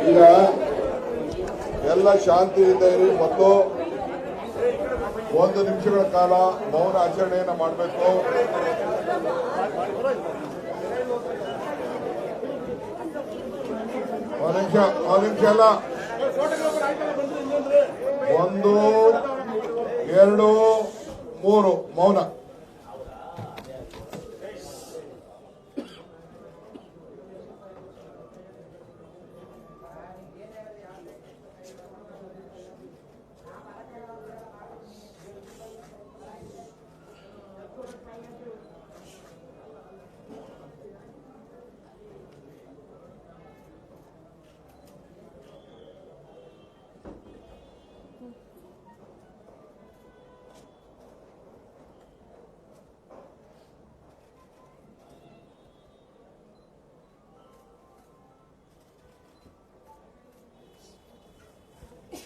ಈಗ ಎಲ್ಲ ಶಾಂತಿಯಿಂದ ಇರಿ ಮತ್ತು 1 ನಿಮಿಷಗಳ ಕಾಲ ಮೌನ ಆಚರಣೆಯನ್ನು ಮಾಡಬೇಕು. ಒಂದು ನಿಮಿಷ ಅಲ್ಲ, 1 2 3 ಮೌನ.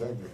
Thank you.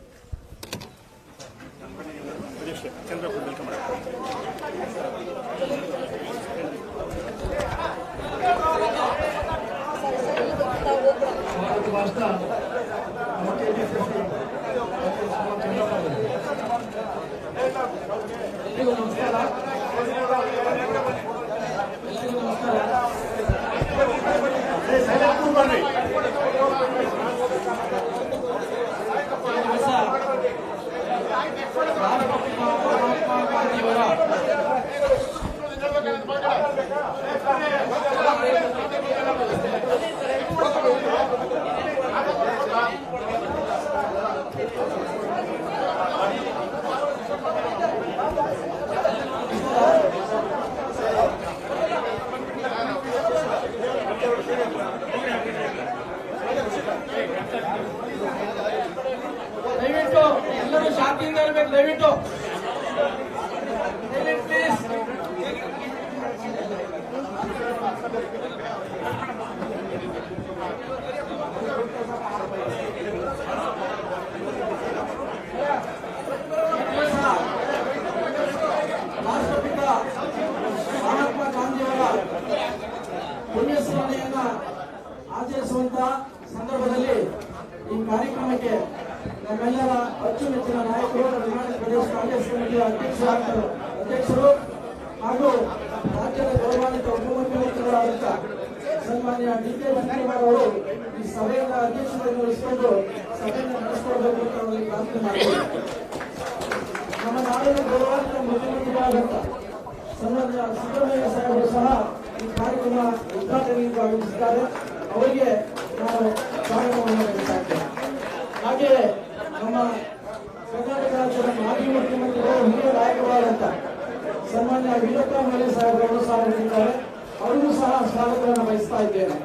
ಎಲ್ಲರೂ ಶಾಂತಿಯಿಂದ ಇರಬೇಕು. ದಯವಿಟ್ಟು ಪ್ಲೀಸ್. ರಾಷ್ಟ್ರಪಿತ ಮಹಾತ್ಮ ಗಾಂಧಿಯವರ ಪುಣ್ಯಸ್ಮರಣೆಯನ್ನ ಆಚರಿಸುವಂತಹ ಸಂದರ್ಭದಲ್ಲಿ ಈ ಕಾರ್ಯಕ್ರಮಕ್ಕೆ ನಮ್ಮೆಲ್ಲರ ಅಚ್ಚುಮೆಚ್ಚಿನ ನಾಯಕರು, ಕರ್ನಾಟಕ ಪ್ರದೇಶ ಕಾಂಗ್ರೆಸ್ ಕಮಿಟಿಯ ಅಧ್ಯಕ್ಷರು ಹಾಗೂ ರಾಜ್ಯದ ಗೌರವಾನ್ವಿತ ಉಪಮುಖ್ಯಮಂತ್ರಿಗಳಾದಂಥ ಸನ್ಮಾನ್ಯ ಡಿ.ಕೆ. ಶಿವಕುಮಾರ್ ಅವರು ಈ ಸಭೆಯನ್ನ ಅಧ್ಯಕ್ಷತೆಯನ್ನು ವಹಿಸಿಕೊಂಡು ಸಭೆಯನ್ನು ನಡೆಸಿಕೊಡಬೇಕು ಅಂತ ಅವರಿಗೆ ಪ್ರಾರ್ಥನೆ ಮಾಡಿದರು. ನಮ್ಮ ನಾಡಿನ ಗೌರವಾನ್ವಿತ ಮುಖ್ಯಮಂತ್ರಿಗಳಾದಂಥ ಸನ್ಮಾನ್ಯ ಸಿದ್ದರಾಮಯ್ಯ ಸಾಹೇಬರು ಸಹ ಈ ಕಾರ್ಯಕ್ರಮ ಉದ್ಘಾಟನೆಗೆ ಆಗಮಿಸಿದ್ದಾರೆ. ಅವರಿಗೆ ನಾವು ಸ್ವಾಗತವನ್ನು ಬಯಸುತ್ತೇವೆ. ಹಾಗೆಯೇ ನಮ್ಮ ಕರ್ನಾಟಕ ರಾಜ್ಯದ ಮಾಜಿ ಮುಖ್ಯಮಂತ್ರಿಗಳು, ಹಿರಿಯ ನಾಯಕರಾದಂಥ ಸನ್ಮಾನ್ಯ ವೀರಪ್ಪ ಮೊಯ್ಲಿ ಸಾಹೇಬರು ಸಹ ಇದ್ದಾರೆ. ಅವರಿಗೂ ಸಹ ಸ್ವಾಗತವನ್ನು ಬಯಸ್ತಾ ಇದ್ದೇನೆ.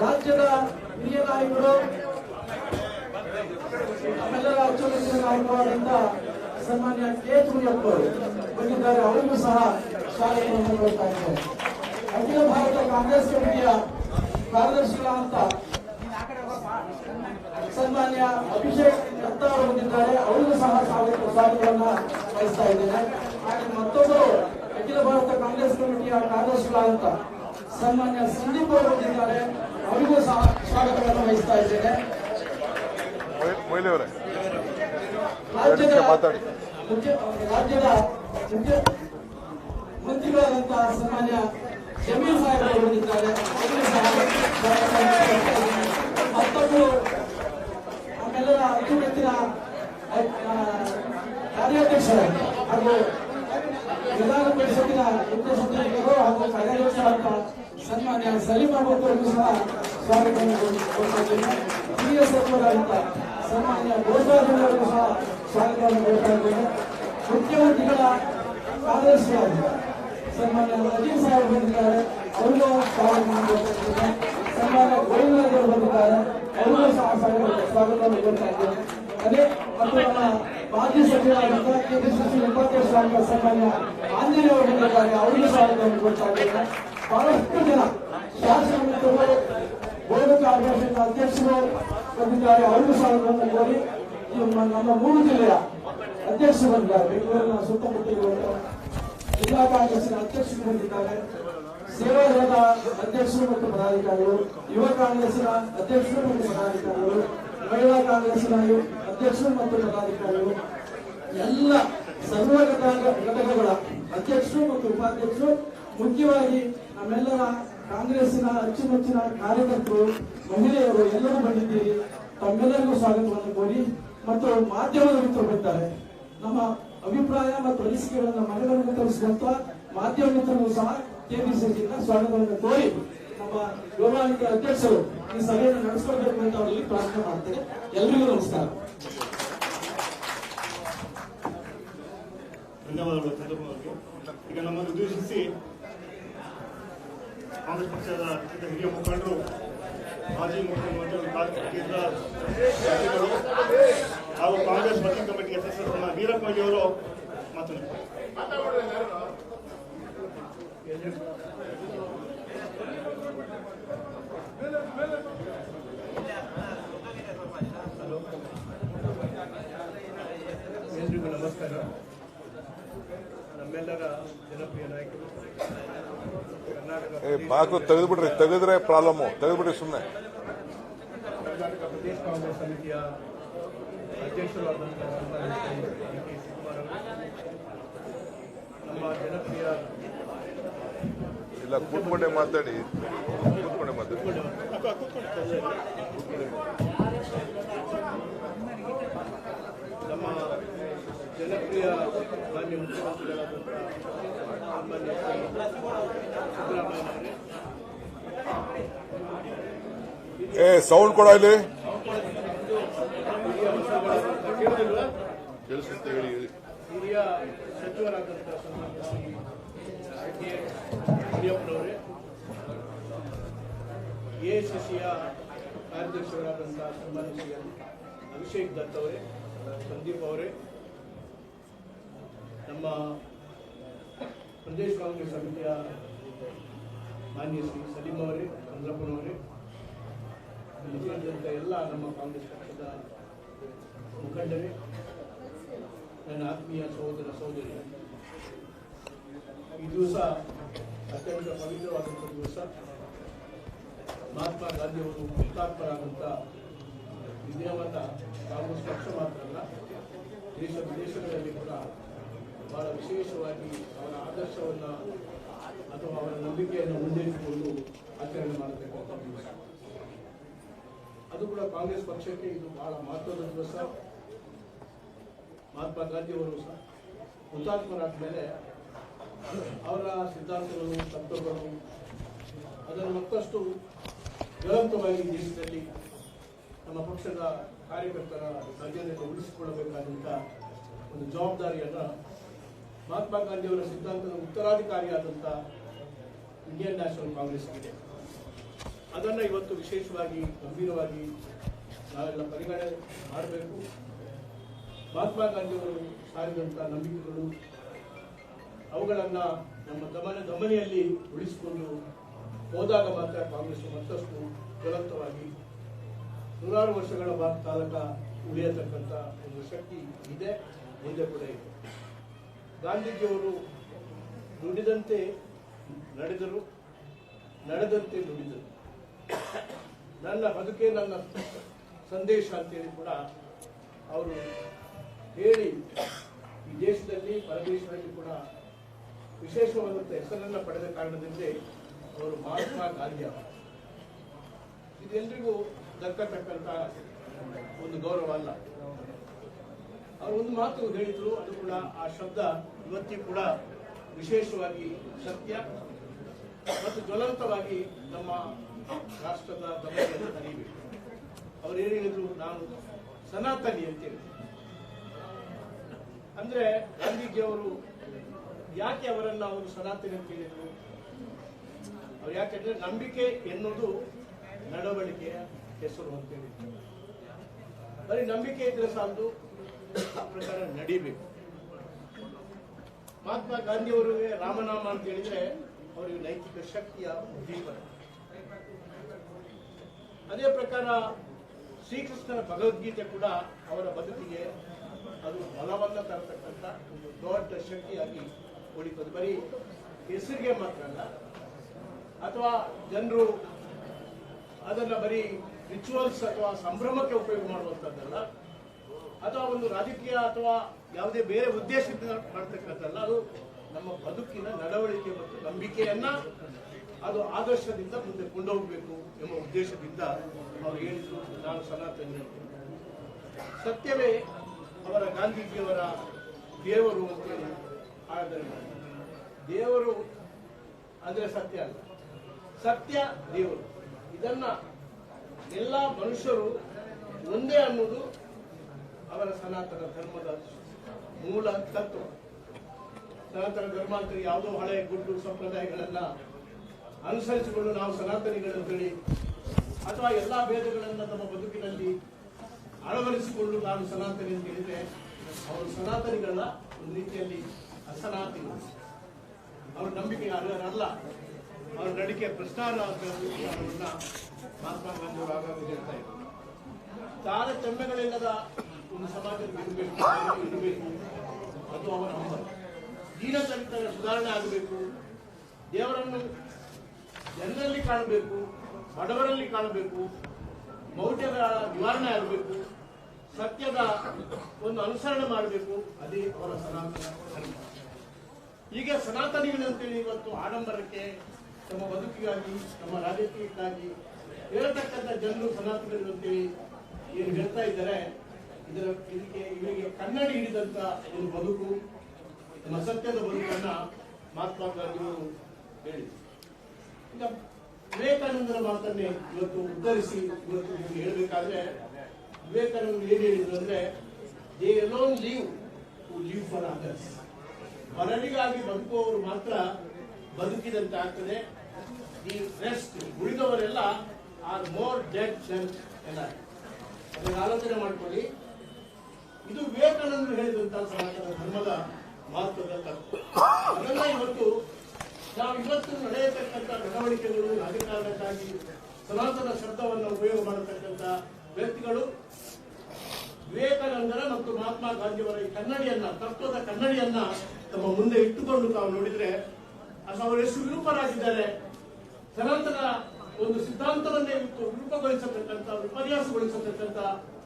ರಾಜ್ಯದ ಹಿರಿಯ ನಾಯಕರು, ನಮ್ಮೆಲ್ಲರ ಅಚ್ಚುಮೆಚ್ಚಿನ ನಾಯಕರಾದಂಥ ಸನ್ಮಾನ್ಯ ಕೆ. ಮುನಿಯಪ್ಪ ಅವರು ಬಂದಿದ್ದಾರೆ. ಅವರಿಗೂ ಸಹ ಸ್ವಾಗತವನ್ನು ಕೊಡ್ತಾ ಇದ್ದೇನೆ. ಅಖಿಲ ಭಾರತ ಕಾಂಗ್ರೆಸ್ ಕಮಿಟಿಯ ಕಾರ್ಯದರ್ಶಿಗಳಾದಂಥ ಸನ್ಮಾನ್ಯ ಅಭಿಷೇಕ್ ದತ್ತ ಅವರು ಬಂದಿದ್ದಾರೆ. ಅವರಿಗೂ ಸಹ ಸ್ವಾಗತವನ್ನು ಬಯಸ್ತಾ ಇದ್ದೇನೆ. ಹಾಗೆ ಮತ್ತೊಬ್ಬರು ಅಖಿಲ ಭಾರತ ಕಾಂಗ್ರೆಸ್ ಕಮಿಟಿಯ ಕಾರ್ಯದರ್ಶಿಗಳಾದಂಥ ಸನ್ಮಾನ್ಯ ಸಂದೀಪ್ ಅವರು ಬಂದಿದ್ದಾರೆ. ಅವರಿಗೂ ಸಹ ಸ್ವಾಗತವನ್ನು ವಹಿಸ್ತಾ ಇದ್ದೇನೆ. ರಾಜ್ಯದ ಮಂತ್ರಿಗಳಾದಂತಹ ಸನ್ಮಾನ್ಯ ಜಮೀರ್ ಸಾಹೇಬ್ ಅವರು ಬಂದಿದ್ದಾರೆ. ಅವರಿಗೂ ಸಹ ಮತ್ತೊಬ್ಬರು ನಮ್ಮೆಲ್ಲರ ಅಚ್ಚುಮೆಚ್ಚಿನ ಕಾರ್ಯಾಧ್ಯಕ್ಷರಾಗಿ ಹಾಗೂ ವಿಧಾನ ಪರಿಷತ್ತಿನ ಮುಖ್ಯ ಸಚಿವರು ಹಾಗೂ ಕಾರ್ಯಾಧ್ಯಕ್ಷರಾದ ಸನ್ಮಾನ್ಯ ಸಲೀಂ ಮಕ್ಕಳಿಗೂ ಸಹ ಸ್ವಾಗತವನ್ನು ಕೊಡ್ತಾ ಹಿರಿಯ ಸಚಿವರಾದಂಥ ಸನ್ಮಾನ್ಯ ಗೋಪಾಲರಿಗೂ ಸಹ ಸ್ವಾಗತವನ್ನು ಕೊಡ್ತಾ ಇದ್ದೇನೆ. ಮುಖ್ಯಮಂತ್ರಿಗಳ ಕಾರ್ಯದರ್ಶಿಯಾಗಿ ಸನ್ಮಾನ್ಯ ನಜೀರ್ ಸಾಹೇಬ್ ಬಂದಿದ್ದಾರೆ, ಅವರಿಗೂ ಸ್ವಾಗತವನ್ನು ಕೊಡ್ತಾ ಇದ್ದೇನೆ. ಸನ್ಮಾನ್ಯ ಗೋವಿಂದರಾಜ್ ಅವರು ಬಂದಿದ್ದಾರೆ, ಅವರಿಗೂ ಸಹ ಸ್ವಾಗತವನ್ನು ಕೊಡ್ತಾ ಇದ್ದೇನೆ. ಅದೇ ಮತ್ತು ನಮ್ಮ ಮಾಜಿ ಸಚಿವರಾದಂತಹ ಕೆಪಿಸಿಸಿ ಉಪಾಧ್ಯಕ್ಷರಾದ ಸನ್ಮಾನ್ಯ ಆಂಜನೇಯ ಅವರು ಬಂದಿದ್ದಾರೆ, ಅವರಿಗೂ ಸ್ವಾಗತವನ್ನು ಕೊಡ್ತಾ ಇದ್ದೇನೆ. ಬಹಳಷ್ಟು ಜನ ಶಾಸಕ ಮಿತ್ರರು, ಬೋಧ ಕಾರ್ಪೊರೇಷನ್ ಅಧ್ಯಕ್ಷರು ಬಂದಿದ್ದಾರೆ, ಅವರಿಗೂ ಸ್ವಾಗತವನ್ನು ಕೋರಿ ನಮ್ಮ 3 ಜಿಲ್ಲೆಯ ಅಧ್ಯಕ್ಷರು ಬಂದಿದ್ದಾರೆ. ಬೆಂಗಳೂರಿನ ಸುತ್ತಮುತ್ತ ಜಿಲ್ಲಾ ಕಾಂಗ್ರೆಸ್ಸಿನ ಅಧ್ಯಕ್ಷರು ಬಂದಿದ್ದಾರೆ, ಸೇವಾದಳದ ಅಧ್ಯಕ್ಷರು ಮತ್ತು ಪದಾಧಿಕಾರಿಗಳು, ಯುವ ಕಾಂಗ್ರೆಸ್ಸಿನ ಅಧ್ಯಕ್ಷರು ಮತ್ತು ಪದಾಧಿಕಾರಿಗಳು, ಮಹಿಳಾ ಕಾಂಗ್ರೆಸ್ಸಿನ ಅಧ್ಯಕ್ಷರು ಮತ್ತು ಪದಾಧಿಕಾರಿಗಳು, ಎಲ್ಲ ಸರ್ವ ಘಟಕಗಳ ಅಧ್ಯಕ್ಷರು ಮತ್ತು ಉಪಾಧ್ಯಕ್ಷರು, ಮುಖ್ಯವಾಗಿ ನಮ್ಮೆಲ್ಲರ ಕಾಂಗ್ರೆಸ್ಸಿನ ಅಚ್ಚುಮೆಚ್ಚಿನ ಕಾರ್ಯಕರ್ತರು, ಮಹಿಳೆಯರು ಎಲ್ಲರೂ ಬಂದಿದ್ದೀರಿ. ತಮ್ಮೆಲ್ಲರಿಗೂ ಸ್ವಾಗತವನ್ನು ಕೋರಿ ಮತ್ತು ಮಾಧ್ಯಮದ ಮಿತ್ರರು ಬಂದಿದ್ದಾರೆ. ನಮ್ಮ ಅಭಿಪ್ರಾಯ ಮತ್ತು ಅನಿಸಿಕೆಗಳನ್ನು ಮನೆಗಳನ್ನು ತರಿಸುವಂತ ಮಾಧ್ಯಮ ಮಿತ್ರರು ಸಹ ಕೆಪಿಸಿಸಿಯಿಂದ ಸ್ವಾಗತವನ್ನು ಕೋರಿ ನಮ್ಮ ಗೌರವಾನ್ವಿತ ಅಧ್ಯಕ್ಷರು ಈ ಸಭೆಯನ್ನು ನಡೆಸಿಕೊಳ್ಬೇಕು ಅಂತ ಅವರಲ್ಲಿ ಪ್ರಾರ್ಥನೆ ಮಾಡ್ತೇನೆ. ಎಲ್ಲರಿಗೂ ನಮಸ್ಕಾರ. ಧನ್ಯವಾದಗಳು ಚಂದ್ರಬಾಬು. ಈಗ ನಮ್ಮನ್ನು ಉದ್ದೇಶಿಸಿ ಕಾಂಗ್ರೆಸ್ ಪಕ್ಷದ ಹಿರಿಯ ಮುಖಂಡರು, ಮಾಜಿ ಮುಖ್ಯಮಂತ್ರಿ, ಕೇಂದ್ರ ಸಚಿವರು ಹಾಗೂ ಕಾಂಗ್ರೆಸ್ ವರ್ಕಿಂಗ್ ಕಮಿಟಿ ಸದಸ್ಯರಾದ ವೀರಪ್ಪ ಮೊಯ್ಲಿ ಅವರು ಮಾತನಾಡುತ್ತಾರೆ. ಎಲ್ರಿಗೂ ನಮಸ್ಕಾರ. ನಮ್ಮೆಲ್ಲರ ಜನಪ್ರಿಯ ನಾಯಕರು, ಕರ್ನಾಟಕ ಬಾಕು ತೆಗೆದ್ರೆ ಪ್ರಾಬ್ಲಮ್, ತೆಗೆದ್ಬಿಡ್ರಿ ಸುಮ್ಮನೆ. ಕರ್ನಾಟಕ ಪ್ರದೇಶ ಕಾಂಗ್ರೆಸ್ ಸಮಿತಿಯ ಅಧ್ಯಕ್ಷರು ಆದಂತಹ ಡಿ.ಕೆ. ಶಿವಕುಮಾರ್ ಅವರು, ನಮ್ಮ ಜನಪ್ರಿಯ ಇಲ್ಲ ಕೂತ್ಕೊಂಡೆ ಮಾತಾಡಿ, ಕೂತ್ಕೊಂಡೆ ಮಾತಾಡಿ. ನಮ್ಮ ಜನಪ್ರಿಯ ಮಾನ್ಯ ಮುಖ್ಯಮಂತ್ರಿಗಳಾದಂತಹ ಸಾಮಾನ್ಯ ಸಿದ್ದರಾಮಯ್ಯ ಸೌಂಡ್ ಕೊಡ ಇಲ್ಲಿ. ಹಿರಿಯ ಸಚಿವರಾದಂತಹ ಸನ್ಮಾನ್ಯ ಶ್ರೀ ಯಡಿಯೂರಪ್ಪನವರೇ, ಎಐಸಿಸಿಯ ಕಾರ್ಯದರ್ಶಿಗಳಾದಂತಹ ಸನ್ಮಾನ್ಯ ಶ್ರೀ ಅಭಿಷೇಕ್ ದತ್ ಅವರೇ, ಸಂದೀಪ್ ಅವರೇ, ನಮ್ಮ ಪ್ರದೇಶ ಕಾಂಗ್ರೆಸ್ ಸಮಿತಿಯ ಮಾನ್ಯ ಶ್ರೀ ಸಲೀಂ ಅವರೇ, ಚಂದ್ರಪ್ಪನವರೇ, ಸೇರಿದಂತೆ ಎಲ್ಲ ನಮ್ಮ ಕಾಂಗ್ರೆಸ್ ಪಕ್ಷದ ಮುಖಂಡರೇ, ನನ್ನ ಆತ್ಮೀಯ ಸಹೋದರ ಸಹೋದರಿ, ಈ ದಿವಸ ಅತ್ಯಂತ ಪವಿತ್ರವಾದಂಥ ದಿವಸ. ಮಹಾತ್ಮ ಗಾಂಧಿಯವರು ಹುತಾತ್ಮರಾದಂಥ ಈ ದಿನವನ್ನು ಕಾಂಗ್ರೆಸ್ ಪಕ್ಷ ಮಾತ್ರ ಅಲ್ಲ, ದೇಶ ವಿದೇಶಗಳಲ್ಲಿ ಕೂಡ ಬಹಳ ವಿಶೇಷವಾಗಿ ಅವರ ಆದರ್ಶವನ್ನು ಅಥವಾ ಅವರ ನಂಬಿಕೆಯನ್ನು ಮುಂದಿಟ್ಟುಕೊಂಡು ಆಚರಣೆ ಮಾಡತಕ್ಕಂಥ ದಿವಸ. ಅದು ಕೂಡ ಕಾಂಗ್ರೆಸ್ ಪಕ್ಷಕ್ಕೆ ಇದು ಬಹಳ ಮಹತ್ವದ ದಿವಸ. ಮಹಾತ್ಮ ಗಾಂಧಿಯವರು ಸಹ ಹುತಾತ್ಮರಾದ ಮೇಲೆ ಅವರ ಸಿದ್ಧಾಂತಗಳು, ತತ್ವಗಳು ಅದನ್ನು ಮತ್ತಷ್ಟು ಜ್ವಲಂತವಾಗಿ ದೇಶದಲ್ಲಿ ನಮ್ಮ ಪಕ್ಷದ ಕಾರ್ಯಕರ್ತರ ಸಜ್ಜನೆಯನ್ನು ಉಳಿಸಿಕೊಳ್ಳಬೇಕಾದಂಥ ಒಂದು ಜವಾಬ್ದಾರಿಯನ್ನು ಮಹಾತ್ಮ ಗಾಂಧಿಯವರ ಸಿದ್ಧಾಂತದ ಉತ್ತರಾಧಿಕಾರಿಯಾದಂಥ ಇಂಡಿಯನ್ ನ್ಯಾಷನಲ್ ಕಾಂಗ್ರೆಸ್ ಇದೆ. ಅದನ್ನು ಇವತ್ತು ವಿಶೇಷವಾಗಿ ಗಂಭೀರವಾಗಿ ನಾವೆಲ್ಲ ಪರಿಗಣನೆ ಮಾಡಬೇಕು. ಮಹಾತ್ಮ ಗಾಂಧಿಯವರು ಸಾರಿದಂಥ ನಂಬಿಕೆಗಳು, ಅವುಗಳನ್ನು ನಮ್ಮ ದಮನಿಯಲ್ಲಿ ಉಳಿಸಿಕೊಂಡು ಹೋದಾಗ ಮಾತ್ರ ಕಾಂಗ್ರೆಸ್ ಮತ್ತಷ್ಟು ಜ್ವಲಂತವಾಗಿ ನೂರಾರು ವರ್ಷಗಳ ಕಾಲಕ ಉಳಿಯತಕ್ಕಂಥ ಒಂದು ಶಕ್ತಿ ಇದೆ, ಮುಂದೆ ಕೂಡ ಇದೆ. ಗಾಂಧೀಜಿಯವರು ನುಡಿದಂತೆ ನಡೆದರು, ನಡೆದಂತೆ ನುಡಿದರು. ನನ್ನ ಬದುಕೆ ನನ್ನ ಸಂದೇಶ ಅಂತೇಳಿ ಕೂಡ ಅವರು ಹೇಳಿ ಈ ದೇಶದಲ್ಲಿ ಪರದೇಶದಲ್ಲಿ ಕೂಡ ವಿಶೇಷವಾದಂಥ ಹೆಸರನ್ನು ಪಡೆದ ಕಾರಣದಿಂದ ಅವರು ಮಹಾತ್ಮ ಗಾಂಧಿ ಅವರು. ಇದೆಲ್ಲರಿಗೂ ದಕ್ಕತಕ್ಕಂಥ ಒಂದು ಗೌರವ ಅಲ್ಲ. ಅವರು ಒಂದು ಮಾತು ಹೇಳಿದ್ರು, ಅದು ಕೂಡ ಆ ಶಬ್ದ ಇವತ್ತಿಗೂ ಕೂಡ ವಿಶೇಷವಾಗಿ ಸತ್ಯ. ಮತ್ತು ಜ್ವಲಂತವಾಗಿ ನಮ್ಮ ರಾಷ್ಟ್ರದ ಗಮನವನ್ನು ಸೆಳೆಯಬೇಕು. ಅವ್ರು ಏನು ಹೇಳಿದ್ರು, ನಾನು ಸನಾತನಿ ಅಂತೇಳಿ. ಅಂದ್ರೆ ಗಾಂಧೀಜಿಯವರು ಯಾಕೆ ಅವರನ್ನ ಅವರು ಸನಾತನಿ ಅಂತ ಹೇಳಿದ್ರು? ಅವ್ರು ಯಾಕೆಂದ್ರೆ ನಂಬಿಕೆ ಎನ್ನುವುದು ನಡವಳಿಕೆಯ ಹೆಸರು ಅಂತ ಹೇಳಿದ್ರು. ಬರೀ ನಂಬಿಕೆ ಇದ್ರೆ ಸಾಲದು, ಆ ಪ್ರಕಾರ ನಡಿಬೇಕು. ಮಹಾತ್ಮ ಗಾಂಧಿಯವರಿಗೆ ರಾಮನಾಮ ಅಂತ ಹೇಳಿದ್ರೆ ಅವರಿಗೆ ನೈತಿಕ ಶಕ್ತಿಯ ಉದ್ದೀಪನ. ಅದೇ ಪ್ರಕಾರ ಶ್ರೀಕೃಷ್ಣನ ಭಗವದ್ಗೀತೆ ಕೂಡ ಅವರ ಬದುಕಿಗೆ ಅದು ಬಲವನ್ನ ತರತಕ್ಕಂಥ ಒಂದು ದೊಡ್ಡ ಶಕ್ತಿಯಾಗಿ ಉಳಿತದೆ. ಬರೀ ಹೆಸರಿಗೆ ಮಾತ್ರ ಅಲ್ಲ, ಅಥವಾ ಜನರು ಅದನ್ನ ಬರೀ ರಿಚುವಲ್ಸ್ ಅಥವಾ ಸಂಭ್ರಮಕ್ಕೆ ಉಪಯೋಗ ಮಾಡುವಂಥದ್ದಲ್ಲ, ಅಥವಾ ಒಂದು ರಾಜಕೀಯ ಅಥವಾ ಯಾವುದೇ ಬೇರೆ ಉದ್ದೇಶದಿಂದ ಮಾಡ್ತಕ್ಕಂಥಲ್ಲ. ಅದು ನಮ್ಮ ಬದುಕಿನ ನಡವಳಿಕೆ ಮತ್ತು ನಂಬಿಕೆಯನ್ನ ಅದು ಆದರ್ಶದಿಂದ ಮುಂದೆ ಕೊಂಡೋಗಬೇಕು ಎಂಬ ಉದ್ದೇಶದಿಂದ ಅವರು ಹೇಳಿದ್ರು, ನಾನು ಸನಾತನಿ. ಸತ್ಯವೇ ಅವರ ಗಾಂಧೀಜಿಯವರ ದೇವರು ಅಂತೇಳಿ. ಆದ್ದರಿಂದ ದೇವರು ಅಂದ್ರೆ ಸತ್ಯ ಅಲ್ಲ, ಸತ್ಯ ದೇವರು. ಇದನ್ನ ಎಲ್ಲ ಮನುಷ್ಯರು ಒಂದೇ ಅನ್ನೋದು ಅವರ ಸನಾತನ ಧರ್ಮದ ಮೂಲ ತತ್ವ. ಸನಾತನ ಧರ್ಮ ಅಂತ ಯಾವುದೋ ಹಳೆಯ ಗುಡ್ಡು ಸಂಪ್ರದಾಯಗಳನ್ನ ಅನುಸರಿಸಿಕೊಂಡು ನಾವು ಸನಾತನಿಗಳನ್ನು ಹೇಳಿ, ಅಥವಾ ಎಲ್ಲಾ ಭೇದಗಳನ್ನ ತಮ್ಮ ಬದುಕಿನಲ್ಲಿ ಅಳವಡಿಸಿಕೊಂಡು ನಾನು ಸನಾತನಿ ಅಂತ ಹೇಳಿದ್ರೆ ಅವರು ಸನಾತನಿಗಳ ಒಂದು ರೀತಿಯಲ್ಲಿ ಅಸನಾತನಿ. ಅವ್ರ ನಂಬಿಕೆಗೆ ಅರ್ಹರಲ್ಲ, ಅವ್ರ ನಡಿಕೆ ಭ್ರಷ್ಟಾಚಾರವನ್ನ ಮಹಾತ್ಮ ಗಾಂಧಿಯವರು ಆಗಾಗ ಹೇಳ್ತಾ ಇದ್ರು. ತಾರತಮ್ಯಗಳಿಲ್ಲದ ಒಂದು ಸಮಾಜದಲ್ಲಿ ಇರಬೇಕು, ಅದು ಅವರ ಹಂಬಲ. ದೀನದಲಿತರ ಸುಧಾರಣೆ ಆಗಬೇಕು, ದೇವರನ್ನು ಜನರಲ್ಲಿ ಕಾಣಬೇಕು, ಬಡವರಲ್ಲಿ ಕಾಣಬೇಕು, ಮೌಢ್ಯಗಳ ನಿವಾರಣೆ ಆಗಬೇಕು, ಸತ್ಯದ ಒಂದು ಅನುಸರಣೆ ಮಾಡಬೇಕು. ಅದೇ ಅವರ ಸನಾತನ ಧರ್ಮ. ಈಗ ಸನಾತನಿಗಳಂತೇಳಿ ಇವತ್ತು ಆಡಂಬರಕ್ಕೆ, ತಮ್ಮ ಬದುಕಿಗಾಗಿ, ತಮ್ಮ ರಾಜಕೀಯಕ್ಕಾಗಿ ಹೇಳ್ತಕ್ಕಂಥ ಜನರು ಸನಾತನಿಗಳು ಅಂತೇಳಿ ಏನು ಹೇಳ್ತಾ ಇದ್ದಾರೆ, ಇವರಿಗೆ ಕನ್ನಡಿ ಹಿಡಿದಂತ ಒಂದು ಬದುಕು, ನಮ್ಮ ಸತ್ಯದ ಬದುಕನ್ನ ಮಹಾತ್ಮ ಗಾಂಧಿಯವರು ಹೇಳಿದರು. ಈಗ ವಿವೇಕಾನಂದರ ಮಾತನ್ನೇ ಇವತ್ತು ಉತ್ತರಿಸಿ ಇವತ್ತು ನಿಮ್ಗೆ ಹೇಳ್ಬೇಕಾದ್ರೆ, ವಿವೇಕಾನಂದರು ಏನ್ ಹೇಳಿದ್ರು ಅಂದ್ರೆ, they alone live to live for others. ಪರರಿಗಾಗಿ ಬದುಕುವವರು ಮಾತ್ರ ಬದುಕಿದಂತೆ ಆಗ್ತದೆ. ದಿ ರೆಸ್ಟ್, ಉಳಿದವರೆಲ್ಲ are more dead than alive. ಅದನ್ನು ಆಲೋಚನೆ ಮಾಡ್ಕೊಳ್ಳಿ. ಇದು ವಿವೇಕಾನಂದರು ಹೇಳಿದಂತಹ ಸನಾತನ ಧರ್ಮದ ಮಹತ್ವದ ತತ್ವ. ಅದನ್ನ ಇವತ್ತು ನಾವು ಇವತ್ತು ನಡೆಯತಕ್ಕಂಥ ನಡವಳಿಕೆಗಳು, ರಾಜಕಾರಣಕ್ಕಾಗಿ ಸನಾತನ ಶಬ್ದವನ್ನು ಉಪಯೋಗ ಮಾಡತಕ್ಕಂಥ ವ್ಯಕ್ತಿಗಳು ವಿವೇಕಾನಂದರ ಮತ್ತು ಮಹಾತ್ಮ ಗಾಂಧಿಯವರ ಈ ಕನ್ನಡಿಯನ್ನ, ತತ್ವದ ಕನ್ನಡಿಯನ್ನ ತಮ್ಮ ಮುಂದೆ ಇಟ್ಟುಕೊಂಡು ತಾವು ನೋಡಿದ್ರೆ ಅವರು ಎಷ್ಟು ವಿರೂಪರಾಗಿದ್ದಾರೆ. ಸನಾತನ ಒಂದು ಸಿದ್ಧಾಂತವನ್ನೇ ವಿರೂಪಗೊಳಿಸತಕ್ಕಂಥ, ವಿಪರ್ಯಾಸಗೊಳಿಸತಕ್ಕಂಥ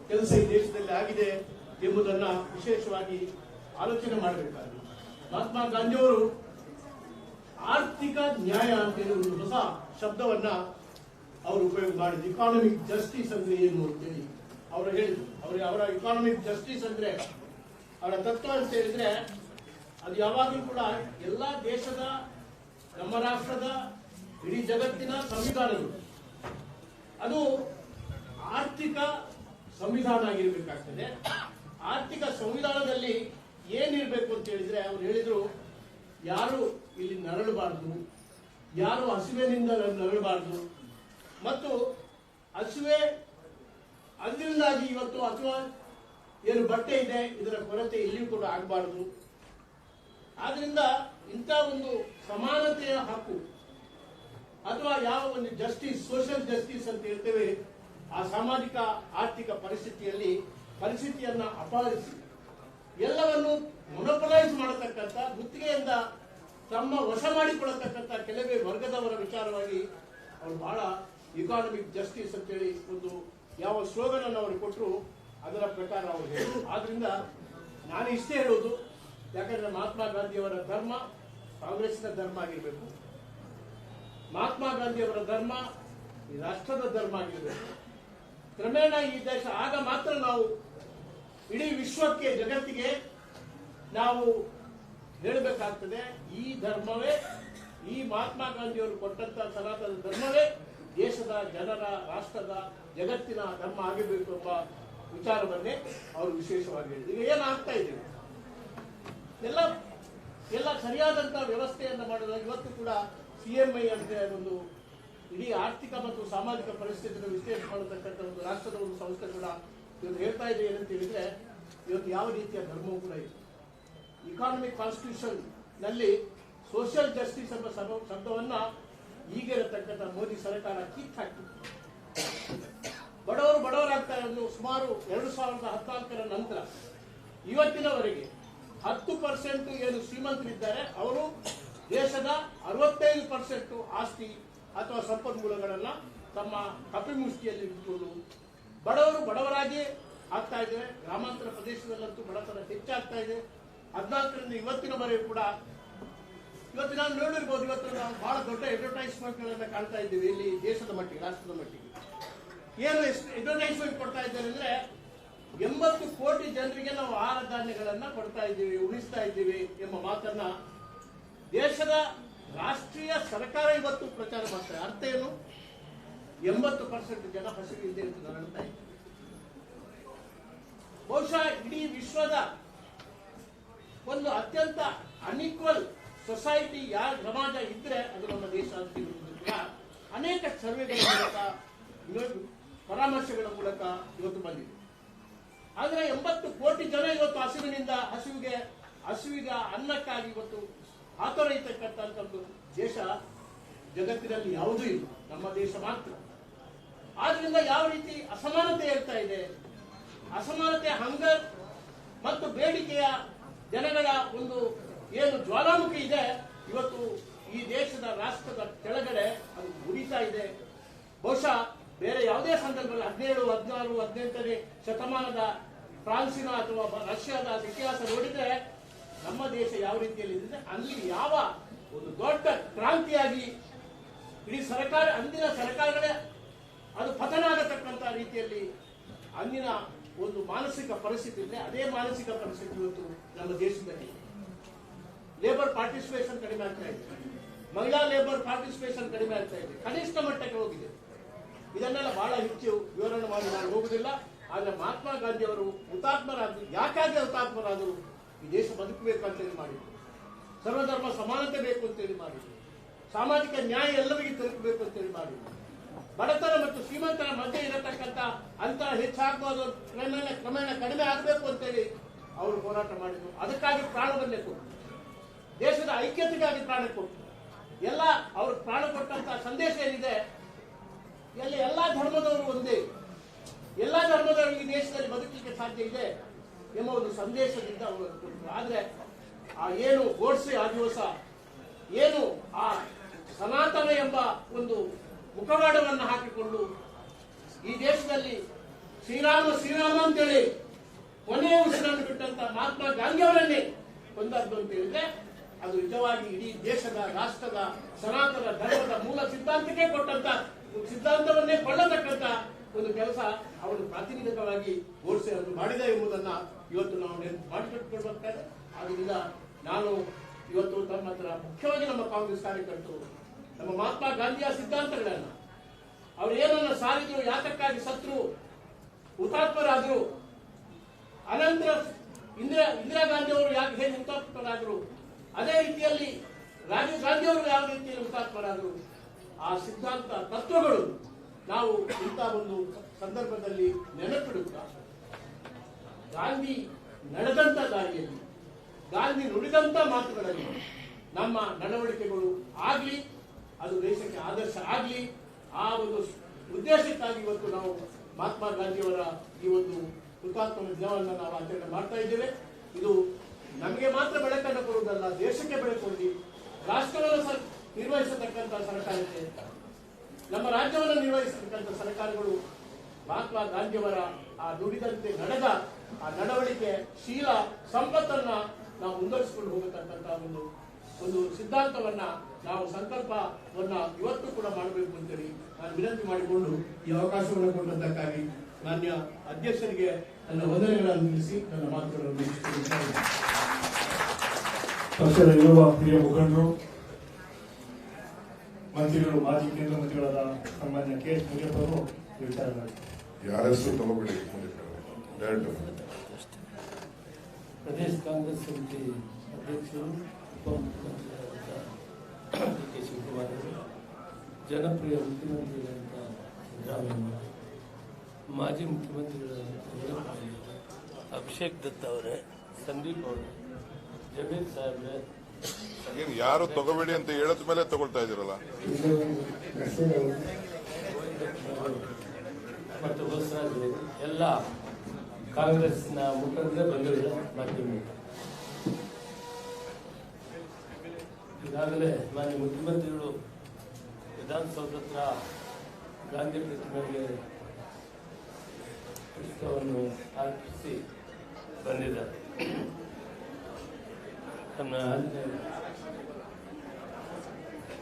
ಕೆಲಸ ಈ ದೇಶದಲ್ಲಿ ಆಗಿದೆ ಎಂಬುದನ್ನ ವಿಶೇಷವಾಗಿ ಆಲೋಚನೆ ಮಾಡಬೇಕಾಗಿದೆ. ಮಹಾತ್ಮ ಗಾಂಧಿಯವರು ಆರ್ಥಿಕ ನ್ಯಾಯ ಅಂತೇಳಿ ಒಂದು ಹೊಸ ಶಬ್ದವನ್ನ ಅವರು ಉಪಯೋಗ ಮಾಡಿದ್ರು. ಇಕಾನಮಿಕ್ ಜಸ್ಟಿಸ್ ಅಂದ್ರೆ ಏನು ಅಂತೇಳಿ ಅವರು ಹೇಳಿದ್ರು. ಅವರ ಇಕಾನಮಿಕ್ ಜಸ್ಟಿಸ್ ಅಂದ್ರೆ, ಅವರ ತತ್ವ ಅಂತ ಹೇಳಿದ್ರೆ, ಅದು ಯಾವಾಗಲೂ ಕೂಡ ಎಲ್ಲಾ ದೇಶದ, ನಮ್ಮ ರಾಷ್ಟ್ರದ, ಇಡೀ ಜಗತ್ತಿನ ಸಂವಿಧಾನಗಳು ಅದು ಆರ್ಥಿಕ ಸಂವಿಧಾನ ಆಗಿರ್ಬೇಕಾಗ್ತದೆ. ಆರ್ಥಿಕ ಸಂವಿಧಾನದಲ್ಲಿ ಏನಿರ್ಬೇಕು ಅಂತ ಹೇಳಿದ್ರೆ, ಅವ್ರು ಹೇಳಿದ್ರು, ಯಾರು ಇಲ್ಲಿ ನರಳಬಾರ್ದು, ಯಾರು ಹಸಿವೆನಿಂದ ನರಳಬಾರ್ದು, ಮತ್ತು ಹಸಿವೆ ಅದರಿಂದಾಗಿ ಇವತ್ತು ಅಥವಾ ಏನು ಬಟ್ಟೆ ಇದೆ ಇದರ ಕೊರತೆ ಇಲ್ಲಿಯೂ ಕೂಡ ಆಗಬಾರದು. ಆದ್ರಿಂದ ಇಂಥ ಒಂದು ಸಮಾನತೆಯ ಹಕ್ಕು ಅಥವಾ ಯಾವ ಒಂದು ಜಸ್ಟಿಸ್, ಸೋಷಿಯಲ್ ಜಸ್ಟಿಸ್ ಅಂತ ಹೇಳ್ತೇವೆ, ಆ ಸಾಮಾಜಿಕ ಆರ್ಥಿಕ ಪರಿಸ್ಥಿತಿಯನ್ನ ಅಪಹರಿಸಿ ಎಲ್ಲವನ್ನು ಮೊನೊಪಲೈಸ್ ಮಾಡತಕ್ಕಂಥ, ಗುತ್ತಿಗೆಯಿಂದ ತಮ್ಮ ವಶ ಮಾಡಿಕೊಳ್ಳತಕ್ಕಂಥ ಕೆಲವೇ ವರ್ಗದವರ ವಿಚಾರವಾಗಿ ಅವರು ಬಹಳ ಇಕಾನಮಿಕ್ ಜಸ್ಟಿಸ್ ಅಂತೇಳಿ ಒಂದು ಯಾವ ಸ್ಲೋಗನ್ ಅನ್ನು ಅವರು ಕೊಟ್ಟರು, ಅದರ ಪ್ರಕಾರ ಅವರು ಹೇಳಿದರು. ಆದ್ರಿಂದ ನಾನು ಇಷ್ಟೇ ಹೇಳುವುದು, ಯಾಕಂದ್ರೆ ಮಹಾತ್ಮ ಗಾಂಧಿಯವರ ಧರ್ಮ ಕಾಂಗ್ರೆಸ್ನ ಧರ್ಮ ಆಗಿರಬೇಕು, ಮಹಾತ್ಮ ಗಾಂಧಿಯವರ ಧರ್ಮ ಈ ರಾಷ್ಟ್ರದ ಧರ್ಮ ಆಗಿರಬೇಕು. ಕ್ರಮೇಣ ಈ ದೇಶ ಆಗ ಮಾತ್ರ ನಾವು ಇಡೀ ವಿಶ್ವಕ್ಕೆ, ಜಗತ್ತಿಗೆ ನಾವು ಹೇಳಬೇಕಾಗ್ತದೆ, ಈ ಧರ್ಮವೇ ಈ ಮಹಾತ್ಮ ಗಾಂಧಿಯವರು ಕೊಟ್ಟಂತ ಸನಾತನ ಧರ್ಮವೇ ದೇಶದ ಜನರ, ರಾಷ್ಟ್ರದ, ಜಗತ್ತಿನ ಧರ್ಮ ಆಗಬೇಕು ಎಂಬ ವಿಚಾರವನ್ನೇ ಅವರು ವಿಶೇಷವಾಗಿ ಹೇಳಿದ್ರು. ಈಗ ಏನಾಗ್ತಾ ಇದೆ, ಎಲ್ಲ ಸರಿಯಾದಂತಹ ವ್ಯವಸ್ಥೆಯನ್ನು ಮಾಡೋದಾಗ ಇವತ್ತು ಕೂಡ CMI ಅಂತ ಒಂದು ಇಡೀ ಆರ್ಥಿಕ ಮತ್ತು ಸಾಮಾಜಿಕ ಪರಿಸ್ಥಿತಿಯನ್ನು ವಿಶ್ಲೇಷಣೆ ಮಾಡತಕ್ಕಂಥ ಒಂದು ರಾಷ್ಟ್ರದ ಒಂದು ಸಂಸ್ಥೆ ಕೂಡ ಇವತ್ತು ಹೇಳ್ತಾ ಇದೆ. ಏನಂತ ಹೇಳಿದ್ರೆ, ಇವತ್ತು ಯಾವ ರೀತಿಯ ಧರ್ಮವೂ ಕೂಡ ಇದೆ. ಇಕಾನಮಿಕ್ ಕಾನ್ಸ್ಟಿಟ್ಯೂಷನ್ ನಲ್ಲಿ ಸೋಷಿಯಲ್ ಜಸ್ಟಿಸ್ ಎಂಬ ಶಬ್ದವನ್ನ ಈಗಿರತಕ್ಕಂಥ ಮೋದಿ ಸರ್ಕಾರ ಕಿತ್ತಾಕ್ತಿದೆ. ಬಡವರಾಗ್ತಾ ಇರೋದು ಸುಮಾರು 2014ರ ನಂತರ ಇವತ್ತಿನವರೆಗೆ 10% ಏನು ಶ್ರೀಮಂತರಿದ್ದಾರೆ ಅವರು ದೇಶದ 65% ಆಸ್ತಿ ಅಥವಾ ಸಂಪನ್ಮೂಲಗಳನ್ನ ತಮ್ಮ ಕಪಿಮುಷ್ಟಿಯಲ್ಲಿ ಇಟ್ಟುಕೊಂಡು ಬಡವರಾಗಿ ಆಗ್ತಾ ಇದೆ. ಗ್ರಾಮಾಂತರ ಪ್ರದೇಶದಲ್ಲಂತೂ ಬಡತನ ಹೆಚ್ಚಾಗ್ತಾ ಇದೆ. 14ರಿಂದ ಇವತ್ತಿನವರೆಗೂ ಕೂಡ ಇವತ್ತು ನಾವು ನೋಡಿರ್ಬೋದು, ಇವತ್ತು ನಾವು ಬಹಳ ದೊಡ್ಡ ಅಡ್ವರ್ಟೈಸ್ಮೆಂಟ್ಗಳನ್ನ ಕಾಣ್ತಾ ಇದ್ದೀವಿ ಇಲ್ಲಿ ದೇಶದ ಮಟ್ಟಿಗೆ, ರಾಷ್ಟ್ರದ ಮಟ್ಟಿಗೆ. ಏನು ಅಡ್ವರ್ಟೈಸ್ಮೆಂಟ್ ಕೊಡ್ತಾ ಇದ್ದಾರೆ ಅಂದ್ರೆ 80 ಕೋಟಿ ಜನರಿಗೆ ನಾವು ಆಹಾರ ಧಾನ್ಯಗಳನ್ನ ಕೊಡ್ತಾ ಇದ್ದೀವಿ, ಉಳಿಸ್ತಾ ಇದ್ದೀವಿ ಎಂಬ ಮಾತನ್ನ ದೇಶದ ರಾಷ್ಟ್ರೀಯ ಸರ್ಕಾರ ಇವತ್ತು ಪ್ರಚಾರ ಮಾಡ್ತಾರೆ. ಅರ್ಥ ಏನು? 80% ಜನ ಹಸಿವಿಲ್ಲದೆ ಅಂತ ನರಳ್ತಾ ಇದ್ದಾರೆ. ಬಹುಶಃ ಇಡೀ ವಿಶ್ವದ ಒಂದು ಅತ್ಯಂತ ಅನ್ಈಕ್ವಲ್ ಸೊಸೈಟಿ ಯಾರ ಸಮಾಜ ಇದ್ರೆ ಅದು ನಮ್ಮ ದೇಶ ಅಂತ ಕೂಡ ಅನೇಕ ಸರ್ವೆಗಳ ಮೂಲಕ, ಪರಾಮರ್ಶೆಗಳ ಮೂಲಕ ಇವತ್ತು ಬಂದಿದೆ. ಆದ್ರೆ 80 ಕೋಟಿ ಜನ ಇವತ್ತು ಹಸಿವಿಗೆ ಅನ್ನಕ್ಕಾಗಿ ಇವತ್ತು ಆತೊರೆಯತಕ್ಕಂಥದ್ದು ದೇಶ ಜಗತ್ತಿನಲ್ಲಿ ಯಾವುದೂ ಇಲ್ಲ, ನಮ್ಮ ದೇಶ ಮಾತ್ರ. ಆದ್ರಿಂದ ಯಾವ ರೀತಿ ಅಸಮಾನತೆ ಇರ್ತಾ ಇದೆ, ಅಸಮಾನತೆ, ಹಂಗರ್ ಮತ್ತು ಬೇಡಿಕೆಯ ಜನಗಳ ಒಂದು ಏನು ಜ್ವಾಲಾಮುಖಿ ಇದೆ ಇವತ್ತು ಈ ದೇಶದ ರಾಷ್ಟ್ರದ ಕೆಳಗಡೆ ಅದು ಉರಿತಾ ಇದೆ. ಬಹುಶಃ ಬೇರೆ ಯಾವುದೇ ಸಂದರ್ಭದಲ್ಲಿ 17, 16, 18ನೇ ಶತಮಾನದ ಫ್ರಾನ್ಸಿನ ಅಥವಾ ರಷ್ಯಾದ ಇತಿಹಾಸ ನೋಡಿದ್ರೆ ನಮ್ಮ ದೇಶ ಯಾವ ರೀತಿಯಲ್ಲಿ ಇದೆ, ಅಲ್ಲಿ ಯಾವ ಒಂದು ದೊಡ್ಡ ಕ್ರಾಂತಿಯಾಗಿ ಇಡೀ ಸರ್ಕಾರ, ಅಂದಿನ ಸರ್ಕಾರಗಳೇ ಅದು ಪತನ ಆಗತಕ್ಕಂಥ ರೀತಿಯಲ್ಲಿ ಅಂದಿನ ಒಂದು ಮಾನಸಿಕ ಪರಿಸ್ಥಿತಿ ಇದೆ. ಅದೇ ಮಾನಸಿಕ ಪರಿಸ್ಥಿತಿ ಇವತ್ತು ನಮ್ಮ ದೇಶದಲ್ಲಿ ಲೇಬರ್ ಪಾರ್ಟಿಸಿಪೇಷನ್ ಕಡಿಮೆ ಆಗ್ತಾ ಇದೆ, ಮಹಿಳಾ ಲೇಬರ್ ಪಾರ್ಟಿಸಿಪೇಷನ್ ಕಡಿಮೆ ಆಗ್ತಾ ಇದೆ, ಕನಿಷ್ಠ ಮಟ್ಟಕ್ಕೆ ಹೋಗಿದೆ. ಇದನ್ನೆಲ್ಲ ಬಹಳ ಹೆಚ್ಚು ವಿವರಣೆ ಮಾಡಿ ನಾನು ಹೋಗುದಿಲ್ಲ. ಆದ್ರೆ ಮಹಾತ್ಮ ಗಾಂಧಿ ಅವರು ಹುತಾತ್ಮರಾದರು. ಯಾಕಾಗಿ ಹುತಾತ್ಮರಾದರು? ಈ ದೇಶ ಬದುಕಬೇಕು ಅಂತೇಳಿ ಮಾಡಿದ್ರು, ಸರ್ವಧರ್ಮ ಸಮಾನತೆ ಬೇಕು ಅಂತೇಳಿ ಮಾಡಿದ್ರು, ಸಾಮಾಜಿಕ ನ್ಯಾಯ ಎಲ್ಲರಿಗೂ ತಲುಪಬೇಕು ಅಂತೇಳಿ ಮಾಡಿದ್ರು, ಬಡತನ ಮತ್ತು ಶ್ರೀಮಂತರ ಮಧ್ಯೆ ಇರತಕ್ಕಂಥ ಅಂತರ ಹೆಚ್ಚಾಗುವುದು ಕ್ರಮೇಣ ಕಡಿಮೆ ಆಗಬೇಕು ಅಂತೇಳಿ ಅವರು ಹೋರಾಟ ಮಾಡಿದ್ರು. ಅದಕ್ಕಾಗಿ ಪ್ರಾಣವನ್ನೇ ಕೊಟ್ಟರು, ದೇಶದ ಐಕ್ಯತೆಗಾಗಿ ಪ್ರಾಣ ಕೊಟ್ಟರು. ಎಲ್ಲ ಅವರು ಪ್ರಾಣ ಕೊಟ್ಟಂತ ಸಂದೇಶ ಏನಿದೆ, ಇಲ್ಲಿ ಎಲ್ಲಾ ಧರ್ಮದವರು ಒಂದೇ, ಎಲ್ಲಾ ಧರ್ಮದವರಿಗೆ ಈ ದೇಶದಲ್ಲಿ ಬದುಕಲಿಕ್ಕೆ ಸಾಧ್ಯ ಇದೆ ಎಂಬ ಒಂದು ಸಂದೇಶದಿಂದ ಅವರು ಕೊಟ್ಟರು. ಆದ್ರೆ ಆ ಏನು ಗೋಡ್ಸೆ ಆ ದಿವಸ ಏನು ಆ ಸನಾತನ ಎಂಬ ಒಂದು ಮುಖವಾಡವನ್ನು ಹಾಕಿಕೊಂಡು ಈ ದೇಶದಲ್ಲಿ ಶ್ರೀರಾಮ ಅಂತೇಳಿ ಕೊನೆಯ ಉಸಿರನ್ನು ಬಿಟ್ಟಂತ ಮಹಾತ್ಮ ಗಾಂಧಿ ಅವರನ್ನೇ ಕೊಂದದ್ದು ಅಂತ ಹೇಳಿದ್ರೆ ಅದು ನಿಜವಾಗಿ ಇಡೀ ದೇಶದ, ರಾಷ್ಟ್ರದ, ಸನಾತನ ಧರ್ಮದ ಮೂಲ ಸಿದ್ಧಾಂತಕ್ಕೆ ಕೊಟ್ಟಂತ ಸಿದ್ಧಾಂತವನ್ನೇ ಕೊಳ್ಳತಕ್ಕಂತ ಒಂದು ಕೆಲಸ ಅವರು ಪ್ರಾತಿನಿಧಿಕವಾಗಿ ಗೋಡ್ಸೆ ಅವರು ಮಾಡಿದೆ ಎಂಬುದನ್ನ ಇವತ್ತು ನಾವು ಮಾಡಿಕೊಟ್ಕೊಳ್ಬೇಕಾದ್ರೆ. ಆದ್ದರಿಂದ ನಾನು ಇವತ್ತು ತಮ್ಮ ಹತ್ರ ಮುಖ್ಯವಾಗಿ ನಮ್ಮ ಕಾಂಗ್ರೆಸ್ ಕಾರ್ಯಕರ್ತರು ನಮ್ಮ ಮಹಾತ್ಮ ಗಾಂಧಿಯ ಸಿದ್ಧಾಂತಗಳನ್ನ, ಅವರು ಏನನ್ನ ಸಾರಿದ್ರು, ಯಾತಕ್ಕಾಗಿ ಸತ್ರು, ಹುತಾತ್ಮರಾದ್ರು, ಅನಂತರ ಇಂದಿರಾ ಗಾಂಧಿ ಅವರು ಯಾಕೆ ಹೇಗೆ ಹುತಾತ್ಮರಾದ್ರು, ಅದೇ ರೀತಿಯಲ್ಲಿ ರಾಜೀವ್ ಗಾಂಧಿ ಅವರು ಯಾವ ರೀತಿಯಲ್ಲಿ ಹುತಾತ್ಮರಾದ್ರು, ಆ ಸಿದ್ಧಾಂತ ತತ್ವಗಳು ನಾವು ಇಂಥ ಒಂದು ಸಂದರ್ಭದಲ್ಲಿ ನೆನಪಿಡುತ್ತಾ ಗಾಂಧಿ ನಡೆದಂತ ದಾರಿಯಲ್ಲಿ, ಗಾಂಧಿ ನುಡಿದಂತ ಮಾತುಗಳಲ್ಲಿ ನಮ್ಮ ನಡವಳಿಕೆಗಳು ಆಗ್ಲಿ, ಅದು ದೇಶಕ್ಕೆ ಆದರ್ಶ ಆಗ್ಲಿ, ಆ ಒಂದು ಉದ್ದೇಶಕ್ಕಾಗಿ ಇವತ್ತು ನಾವು ಮಹಾತ್ಮ ಗಾಂಧಿಯವರ ಈ ಒಂದು ಹುತಾತ್ಮ ದಿನವನ್ನು ನಾವು ಆಚರಣೆ ಮಾಡ್ತಾ ಇದ್ದೇವೆ. ಇದು ನಮಗೆ ಮಾತ್ರ ಬೆಳಕನ್ನು ಕೊಡುವುದಲ್ಲ, ದೇಶಕ್ಕೆ ಬೆಳಕು, ರಾಷ್ಟ್ರವನ್ನು ನಿರ್ವಹಿಸತಕ್ಕಂಥ ಸರ್ಕಾರಕ್ಕೆ, ನಮ್ಮ ರಾಜ್ಯವನ್ನು ನಿರ್ವಹಿಸತಕ್ಕಂಥ ಸರ್ಕಾರಗಳು ಮಹಾತ್ಮ ಗಾಂಧಿಯವರ ಆ ನುಡಿದಂತೆ ನಡೆದ ಆ ನಡವಳಿಕೆ, ಶೀಲ, ಸಂಪತ್ತನ್ನ ನಾವು ಮುಂದುವರಿಸಿಕೊಂಡು ಹೋಗತಕ್ಕಂಥ ಒಂದು ಸಿದ್ಧಾಂತವನ್ನ ನಾವು ಸಂಕಲ್ಪವನ್ನ ಇವತ್ತು ಕೂಡ ಮಾಡಬೇಕು ಅಂತೇಳಿ ನಾನು ವಿನಂತಿ ಮಾಡಿಕೊಂಡು ಈ ಅವಕಾಶವನ್ನು ಕೊಟ್ಟದ್ದಕ್ಕಾಗಿ ಮಾನ್ಯ ಅಧ್ಯಕ್ಷರಿಗೆ ನನ್ನ ವಂದನೆಗಳನ್ನು ತಿಳಿಸಿ ನನ್ನ ಮಾತುಗಳನ್ನು ಮುಗಿಸುತ್ತಿದ್ದೇನೆ. ಪಕ್ಷದ ಯುವ ಹಿರಿಯ ಮುಖಂಡರು ಮಂತ್ರಿಗಳು ಮಾಜಿ ಕೇಂದ್ರ ಮಂತ್ರಿಗಳಾದ ಸನ್ಮಾನ್ಯ ಕೆ ಎಚ್ ಮುನಿಯಪ್ಪ ಅವರು ಈ ವಿಚಾರ ಯಾರ ಹೆಸರು ತಗೋಬೇಡಿ ಡೈರೆಕ್ಟ್ ಪ್ರದೇಶ ಕಾಂಗ್ರೆಸ್ ಸಮಿತಿ ಅಧ್ಯಕ್ಷರು ಉಪಮುಖ್ಯಮಂತ್ರಿಗಳಾದ ಡಿ.ಕೆ. ಶಿವಕುಮಾರ್ ಅವರು, ಜನಪ್ರಿಯ ಮುಖ್ಯಮಂತ್ರಿಗಳಂತ ಸಿದ್ದರಾಮಯ್ಯ, ಮಾಜಿ ಮುಖ್ಯಮಂತ್ರಿಗಳಾದಂಥ ಯಡಿಯೂರಪ್ಪ ಅವರೇ, ಅಭಿಷೇಕ್ ದತ್ತ ಅವರೇ, ಸಂದೀಪ್ ಅವರೇ, ಜಮೀರ್ ಸಾಹೇಬ್ರೆ, ಏನು ಯಾರು ತಗೋಬೇಡಿ ಅಂತ ಹೇಳದ ಮೇಲೆ ತಗೊಳ್ತಾ ಇದ್ದೀರಲ್ಲ. ಮತ್ತು ಬಸವರಾಜ್ ಎಲ್ಲ ಕಾಂಗ್ರೆಸ್ನ ಮುಖಂಡರೇ ಬಂದಿದ್ದಾರೆ. ಮಾಧ್ಯಮ ಈಗಾಗಲೇ ಮಾನ್ಯ ಮುಖ್ಯಮಂತ್ರಿಗಳು ವಿಧಾನಸೌಧ ಹತ್ರ ಗಾಂಧಿ ಪ್ರತಿಮೆಗೆ ಪುಸ್ತಕವನ್ನು ಅರ್ಪಿಸಿ ಬಂದಿದ್ದಾರೆ.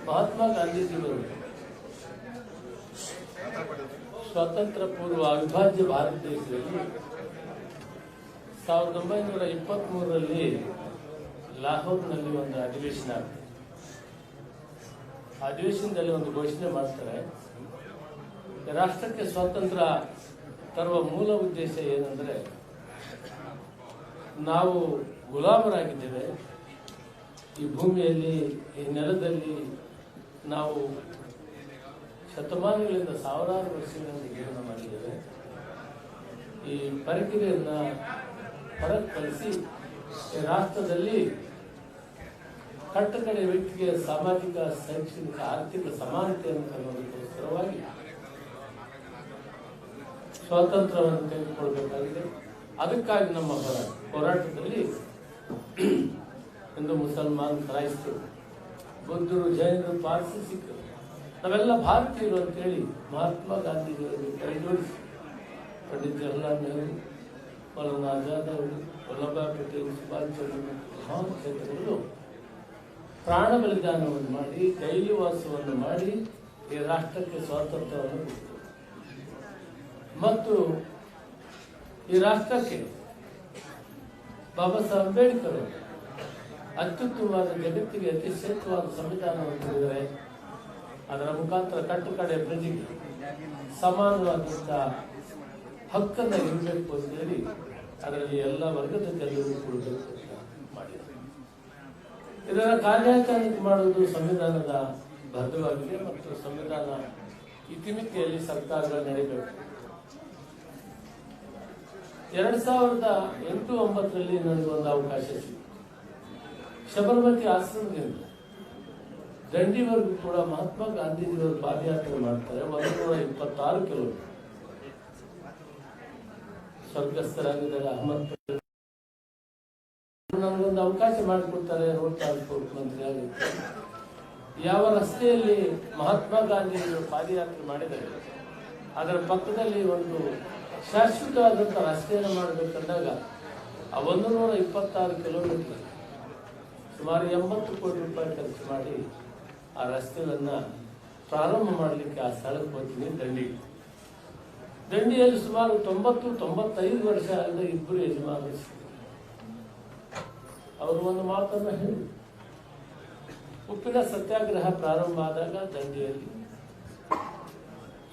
ಮಹಾತ್ಮ ಗಾಂಧೀಜಿಗಳು ಸ್ವಾತಂತ್ರ್ಯ ಪೂರ್ವ ಅವಿಭಾಜ್ಯ ಭಾರತ ದೇಶದಲ್ಲಿ 1923ರಲ್ಲಿ ಲಾಹೋರ್ನಲ್ಲಿ ಒಂದು ಅಧಿವೇಶನ ಆಗ್ತದೆ. ಅಧಿವೇಶನದಲ್ಲಿ ಒಂದು ಘೋಷಣೆ ಮಾಡ್ತಾರೆ, ರಾಷ್ಟ್ರಕ್ಕೆ ಸ್ವಾತಂತ್ರ್ಯ ತರುವ ಮೂಲ ಉದ್ದೇಶ ಏನಂದ್ರೆ, ನಾವು ಗುಲಾಮರಾಗಿದ್ದೇವೆ, ಈ ಭೂಮಿಯಲ್ಲಿ, ಈ ನೆಲದಲ್ಲಿ ನಾವು ಶತಮಾನಗಳಿಂದ, ಸಾವಿರಾರು ವರ್ಷಗಳಿಂದ ಜೀವನ ಮಾಡಿದ್ದೇವೆ. ಈ ಪರಕೀಯರನ್ನ ಹೊರಗೆ ಕಳಿಸಿ ಈ ರಾಷ್ಟ್ರದಲ್ಲಿ ಕಟ್ಟಕಡೆ ವ್ಯಕ್ತಿಗೆ ಸಾಮಾಜಿಕ, ಶೈಕ್ಷಣಿಕ, ಆರ್ಥಿಕ ಸಮಾನತೆಯನ್ನು ತರುವುದಕ್ಕೋಸ್ಕರವಾಗಿ ಸ್ವಾತಂತ್ರ್ಯವನ್ನು ತೆಗೆದುಕೊಳ್ಬೇಕಾಗಿದೆ. ಅದಕ್ಕಾಗಿ ನಮ್ಮ ಹೋರಾಟದಲ್ಲಿ ಹಿಂದೂ, ಮುಸಲ್ಮಾನ್, ಕ್ರೈಸ್ತರು, ಬುದ್ಧರು, ಜೈನರು, ಪಾರ್ಸಿ, ಸಿಖ್ರು ನಾವೆಲ್ಲ ಭಾರತೀಯರು ಅಂತೇಳಿ ಮಹಾತ್ಮ ಗಾಂಧೀಜಿಯವರಿಗೆ ಕೈ ಜೋಡಿಸಿ ಪಂಡಿತ್ ಜವಾಹರ್ಲಾಲ್ ನೆಹರು, ಮೌಲಾನಾ ಆಜಾದ್ ಅವರು, ವಲ್ಲಭಭಾಯ್ ಪಟೇಲ್, ಸುಭಾಷ್ ಚಂದ್ರ ಮಹಾನ್ ಕ್ಷೇತ್ರಗಳು ಪ್ರಾಣ ಬಲಿದಾನವನ್ನು ಮಾಡಿ, ಜೈಲುವಾಸವನ್ನು ಮಾಡಿ ಈ ರಾಷ್ಟ್ರಕ್ಕೆ ಸ್ವಾತಂತ್ರ್ಯವನ್ನು ಕೊಟ್ಟರು. ಮತ್ತು ಈ ರಾಷ್ಟ್ರಕ್ಕೆ ಬಾಬಾ ಸಾಹೇಬ್ ಅಂಬೇಡ್ಕರ್ ಅತ್ಯುತ್ತಮವಾದ, ಜಗತ್ತಿಗೆ ಅತಿ ಶ್ರೇಷ್ಠವಾದ ಸಂವಿಧಾನವನ್ನು ಕೊಡಿದರೆ ಅದರ ಮುಖಾಂತರ ಕಟ್ಟುಕಡೆ ಪ್ರಜೆಗೆ ಸಮಾನವಾದಂಥ ಹಕ್ಕನ್ನು ಇರಬೇಕು ಅಂತ ಹೇಳಿ ಅದರಲ್ಲಿ ಎಲ್ಲ ವರ್ಗದ ಜನರು ಕೊಡಬೇಕು ಅಂತ ಮಾಡಿದರು. ಇದರ ಕಾರ್ಯಾಚರಣೆ ಮಾಡುವುದು ಸಂವಿಧಾನದ ಬದ್ಧವಾಗಿದೆ ಮತ್ತು ಸಂವಿಧಾನ ಇತಿಮಿತಿಯಲ್ಲಿ ಸರ್ಕಾರಗಳು ನಡೆಯಬೇಕು. 2008-09ರಲ್ಲಿ ನನಗೊಂದು ಅವಕಾಶ ಸಿಕ್ತು. ಶಬರಮತಿ ಆಶ್ರಮದಿಂದ ದಂಡಿವರೆಗೂ ಕೂಡ ಮಹಾತ್ಮ ಗಾಂಧೀಜಿಯವರು ಪಾದಯಾತ್ರೆ ಮಾಡ್ತಾರೆ. 126 ಕಿಲೋಮೀಟರ್. ಸ್ವರ್ಗಸ್ಥರಾಗಿದ್ದಾರೆ ಅಹಮದ್ ಪಟೇಲ್ ನನಗೊಂದು ಅವಕಾಶ ಮಾಡಿಕೊಡ್ತಾರೆ. ರೋಡ್ ಟ್ರಾನ್ಸ್ಪೋರ್ಟ್ ಮಂತ್ರಿ ಆಗಿತ್ತು. ಯಾವ ರಸ್ತೆಯಲ್ಲಿ ಮಹಾತ್ಮ ಗಾಂಧೀಜಿಯವರು ಪಾದಯಾತ್ರೆ ಮಾಡಿದರೆ ಅದರ ಪಕ್ಕದಲ್ಲಿ ಒಂದು ಶಾಶ್ವತವಾದಂಥ ರಸ್ತೆಯನ್ನು ಮಾಡಬೇಕಂದಾಗ ಆ 126 ಕಿಲೋಮೀಟರ್ ಸುಮಾರು 80 ಕೋಟಿ ರೂಪಾಯಿ ಖರ್ಚು ಮಾಡಿ ಆ ರಸ್ತೆಗಳನ್ನು ಪ್ರಾರಂಭ ಮಾಡಲಿಕ್ಕೆ ಆ ಸ್ಥಳಕ್ಕೆ ಹೋಗ್ತೀನಿ. ದಂಡಿಯಲ್ಲಿ ಸುಮಾರು 90-95 ವರ್ಷ ಆದ ಇಬ್ಬರು ಯಜಮಾನರು ಅವರು ಒಂದು ಮಾತನ್ನು ಹೇಳಿ, ಉಪ್ಪಿನ ಸತ್ಯಾಗ್ರಹ ಪ್ರಾರಂಭ ಆದಾಗ ದಂಡಿಯಲ್ಲಿ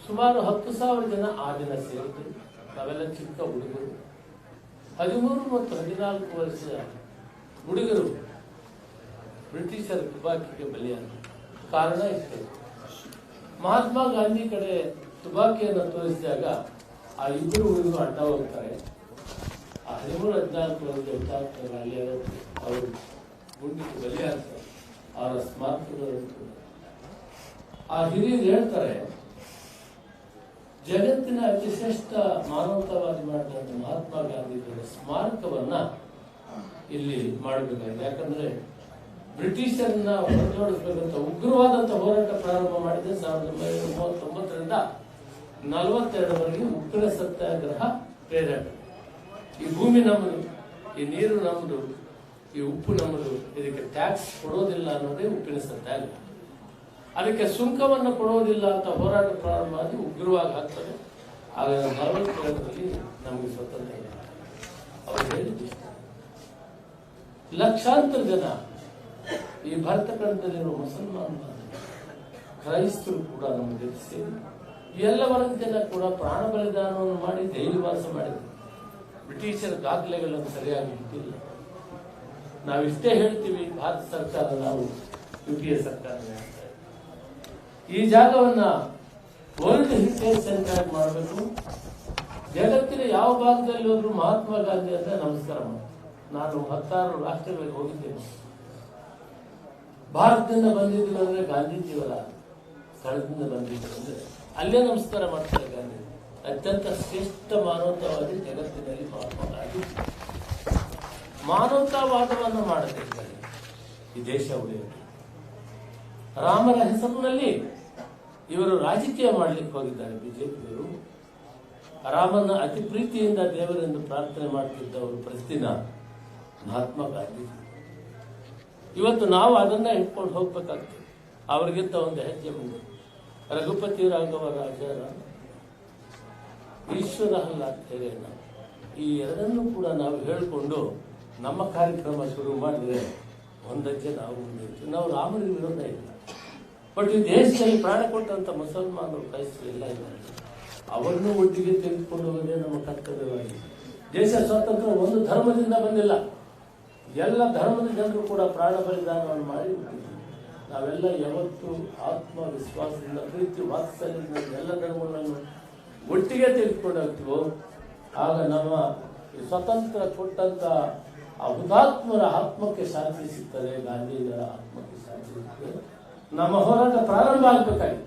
ಸುಮಾರು 10,000 ಜನ ಆ ದಿನ ಸೇರಿದ್ರು. ನಾವೆಲ್ಲ ಚಿಕ್ಕ ಹುಡುಗರು, 13 ಮತ್ತು 14 ವರ್ಷದ ಹುಡುಗರು ಬ್ರಿಟಿಷರ ತುಬಾಕಿಗೆ ಬಲಿಯಾದರು. ಕಾರಣ ಇಷ್ಟೇ, ಮಹಾತ್ಮ ಗಾಂಧಿ ಕಡೆ ತುಬಾಕಿಯನ್ನು ತೋರಿಸಿದಾಗ ಆ ಇಬ್ಬರು ಹುಡುಗರು ಅಡ್ಡ ಹೋಗ್ತಾರೆ. ಆ 13-14 ವರ್ಷದ ಹುಟ್ಟಾಗ್ತಾರೆ. ಅಲ್ಲಿ ಅವರು ಗುಂಡಿಗೆ ಬಲಿಯಾಗ್ತಾರೆ. ಅವರ ಸ್ಮಾರಕಗಳು ಆ ಹಿರಿಯರು ಹೇಳ್ತಾರೆ, ಜಗತ್ತಿನ ಅತಿ ಶ್ರೇಷ್ಠ ಮಾನವತಾವಾದಿ ಮಾಡಿದಂಥ ಮಹಾತ್ಮ ಗಾಂಧೀಜಿಯವರ ಸ್ಮಾರಕವನ್ನ ಇಲ್ಲಿ ಮಾಡಬೇಕಾಗಿದೆ. ಯಾಕಂದ್ರೆ ಬ್ರಿಟಿಷರನ್ನ ಹೊರತೋಡಿಸಬೇಕಂತ ಉಗ್ರವಾದಂಥ ಹೋರಾಟ ಪ್ರಾರಂಭ ಮಾಡಿದೆ 1939ರಿಂದ 1942ವರೆಗೆ ಉಪ್ಪಿನ ಸತ್ಯಾಗ್ರಹ ಪ್ರೇರಣೆ. ಈ ಭೂಮಿ ನಮ್ಮದು, ಈ ನೀರು ನಮ್ಮದು, ಈ ಉಪ್ಪು ನಮ್ಮದು, ಇದಕ್ಕೆ ಟ್ಯಾಕ್ಸ್ ಕೊಡೋದಿಲ್ಲ ಅನ್ನೋದೇ ಉಪ್ಪಿನ ಸತ್ಯಾಗ್ರಹ. ಅದಕ್ಕೆ ಸುಂಕವನ್ನು ಕೊಡೋದಿಲ್ಲ ಅಂತ ಹೋರಾಟ ಪ್ರಾರಂಭ ಆಗಿ ಉಗ್ರವಾಗಿ ಆಗ್ತದೆ. ಆಗ 42ರಲ್ಲಿ ನಮಗೆ ಸ್ವತಂತ್ರ ಇಲ್ಲ. ಅವರು ಹೇಳಿದ್ದು ಲಕ್ಷಾಂತರ ಜನ ಈ ಭಾರತ ಖಂಡದಲ್ಲಿರುವ ಮುಸಲ್ಮಾನ ಕ್ರೈಸ್ತರು ಕೂಡ ನಮ್ಮ ಜೊತೆ ಸೇರಿ ಎಲ್ಲ ವರ್ಗದೆಲ್ಲ ಕೂಡ ಪ್ರಾಣ ಬಲಿದಾನವನ್ನು ಮಾಡಿ ಜೈಲುವಾಸ ಮಾಡಿದ್ರು. ಬ್ರಿಟಿಷರ ದಾಖಲೆಗಳನ್ನು ಸರಿಯಾಗಿ ಇಟ್ಟಿಲ್ಲ. ನಾವಿಷ್ಟೇ ಹೇಳ್ತೀವಿ, ಭಾರತ ಸರ್ಕಾರ ನಾವು UPA ಸರ್ಕಾರ ಈ ಜಾಗವನ್ನ ವರ್ಲ್ಡ್ ಹೆರಿಟೇಜ್ ಸೆಂಟರ್ ಮಾಡಬೇಕು. ಜಗತ್ತಿನ ಯಾವ ಭಾಗದಲ್ಲಿ ಹೋದ್ರು ಮಹಾತ್ಮ ಗಾಂಧಿ ಅಂತ ನಮಸ್ಕಾರ ಮಾಡಿ. ನಾನು 16 ರಾಷ್ಟ್ರಗಳಿಗೆ ಹೋಗಿದ್ದೇನೆ. ಭಾರತದಿಂದ ಬಂದಿದ್ರು ಅಂದ್ರೆ ಗಾಂಧೀಜಿಯವರ ಸ್ಥಳದಿಂದ ಬಂದಿದ್ರು ಅಂದ್ರೆ ಅಲ್ಲೇ ನಮಸ್ಕಾರ ಮಾಡ್ತಾರೆ. ಗಾಂಧಿ ಅತ್ಯಂತ ಶ್ರೇಷ್ಠ ಮಾನವತಾವಾದಿ ಜಗತ್ತಿನಲ್ಲಿ ಮಹಾತ್ಮ ಗಾಂಧಿ. ಮಾನವತಾವಾದವನ್ನು ಮಾಡುತ್ತಿದ್ದಾರೆ ಈ ದೇಶ ಉಳಿಯಲು. ರಾಮರ ಹೆಸರಿನಲ್ಲಿ ಇವರು ರಾಜಕೀಯ ಮಾಡಲಿಕ್ಕೆ ಹೋಗಿದ್ದಾರೆ. ಬಿಜೆಪಿಯವರು ರಾಮನ ಅತಿ ಪ್ರೀತಿಯಿಂದ ದೇವರೆಂದು ಪ್ರಾರ್ಥನೆ ಮಾಡ್ತಿದ್ದವರು ಪ್ರತಿದಿನ ಮಹಾತ್ಮ ಗಾಂಧಿ. ಇವತ್ತು ನಾವು ಅದನ್ನ ಇಟ್ಕೊಂಡು ಹೋಗ್ಬೇಕಾಗ್ತದೆ. ಅವರಿಗಿಂತ ಒಂದು ಹೆಜ್ಜೆ ಮುಂದೆ ರಘುಪತಿ ರಾಘವ ರಾಜರ ಈಶ್ವರ ಹಲ್ಲಾಥೇರೆಯನ್ನ ಈ ಎರಡನ್ನೂ ಕೂಡ ನಾವು ಹೇಳಿಕೊಂಡು ನಮ್ಮ ಕಾರ್ಯಕ್ರಮ ಶುರು ಮಾಡಿದ್ರೆ ಒಂದಕ್ಕೆ ನಾವು ಮುಂದೆ ನಾವು ರಾಮನಿಗೆ ವಿರೋಧ ಇಲ್ಲ. ಬಟ್ ಈ ದೇಶದಲ್ಲಿ ಪ್ರಾಣ ಕೊಟ್ಟಂತ ಮುಸಲ್ಮಾನರು ಕ್ರೈಸ್ತರು ಎಲ್ಲ ಇದ್ದಾರೆ. ಅವರನ್ನು ಒಟ್ಟಿಗೆ ತೆಗೆದುಕೊಂಡು ಹೋಗೋದೇ ನಮ್ಮ ಕರ್ತವ್ಯವಾಗಿದೆ. ದೇಶ ಸ್ವಾತಂತ್ರ್ಯ ಒಂದು ಧರ್ಮದಿಂದ ಬಂದಿಲ್ಲ, ಎಲ್ಲ ಧರ್ಮದ ಜನರು ಕೂಡ ಪ್ರಾಣ ಬಲಿದಾನವನ್ನು ಮಾಡಿ ನಾವೆಲ್ಲ ಯಾವತ್ತು ಆತ್ಮವಿಶ್ವಾಸದಿಂದ ಪ್ರೀತಿ ವಾತ್ಸಲ್ಯದಿಂದ ಎಲ್ಲ ಧರ್ಮಗಳನ್ನು ಒಟ್ಟಿಗೆ ತೆಗೆದುಕೊಂಡು ಹೋಗ್ತೀವೋ ಆಗ ನಮ್ಮ ಸ್ವತಂತ್ರ ಕೊಟ್ಟಂತ ಆ ಹುತಾತ್ಮರ ಆತ್ಮಕ್ಕೆ ಶಾಂತಿ ಸಿಗ್ತದೆ, ಗಾಂಧೀಜರ ಆತ್ಮಕ್ಕೆ ಶಾಂತಿ ಸಿಗ್ತದೆ. ನಮ್ಮ ಹೋರಾಟ ಪ್ರಾರಂಭ ಆಗಬೇಕಾಗಿ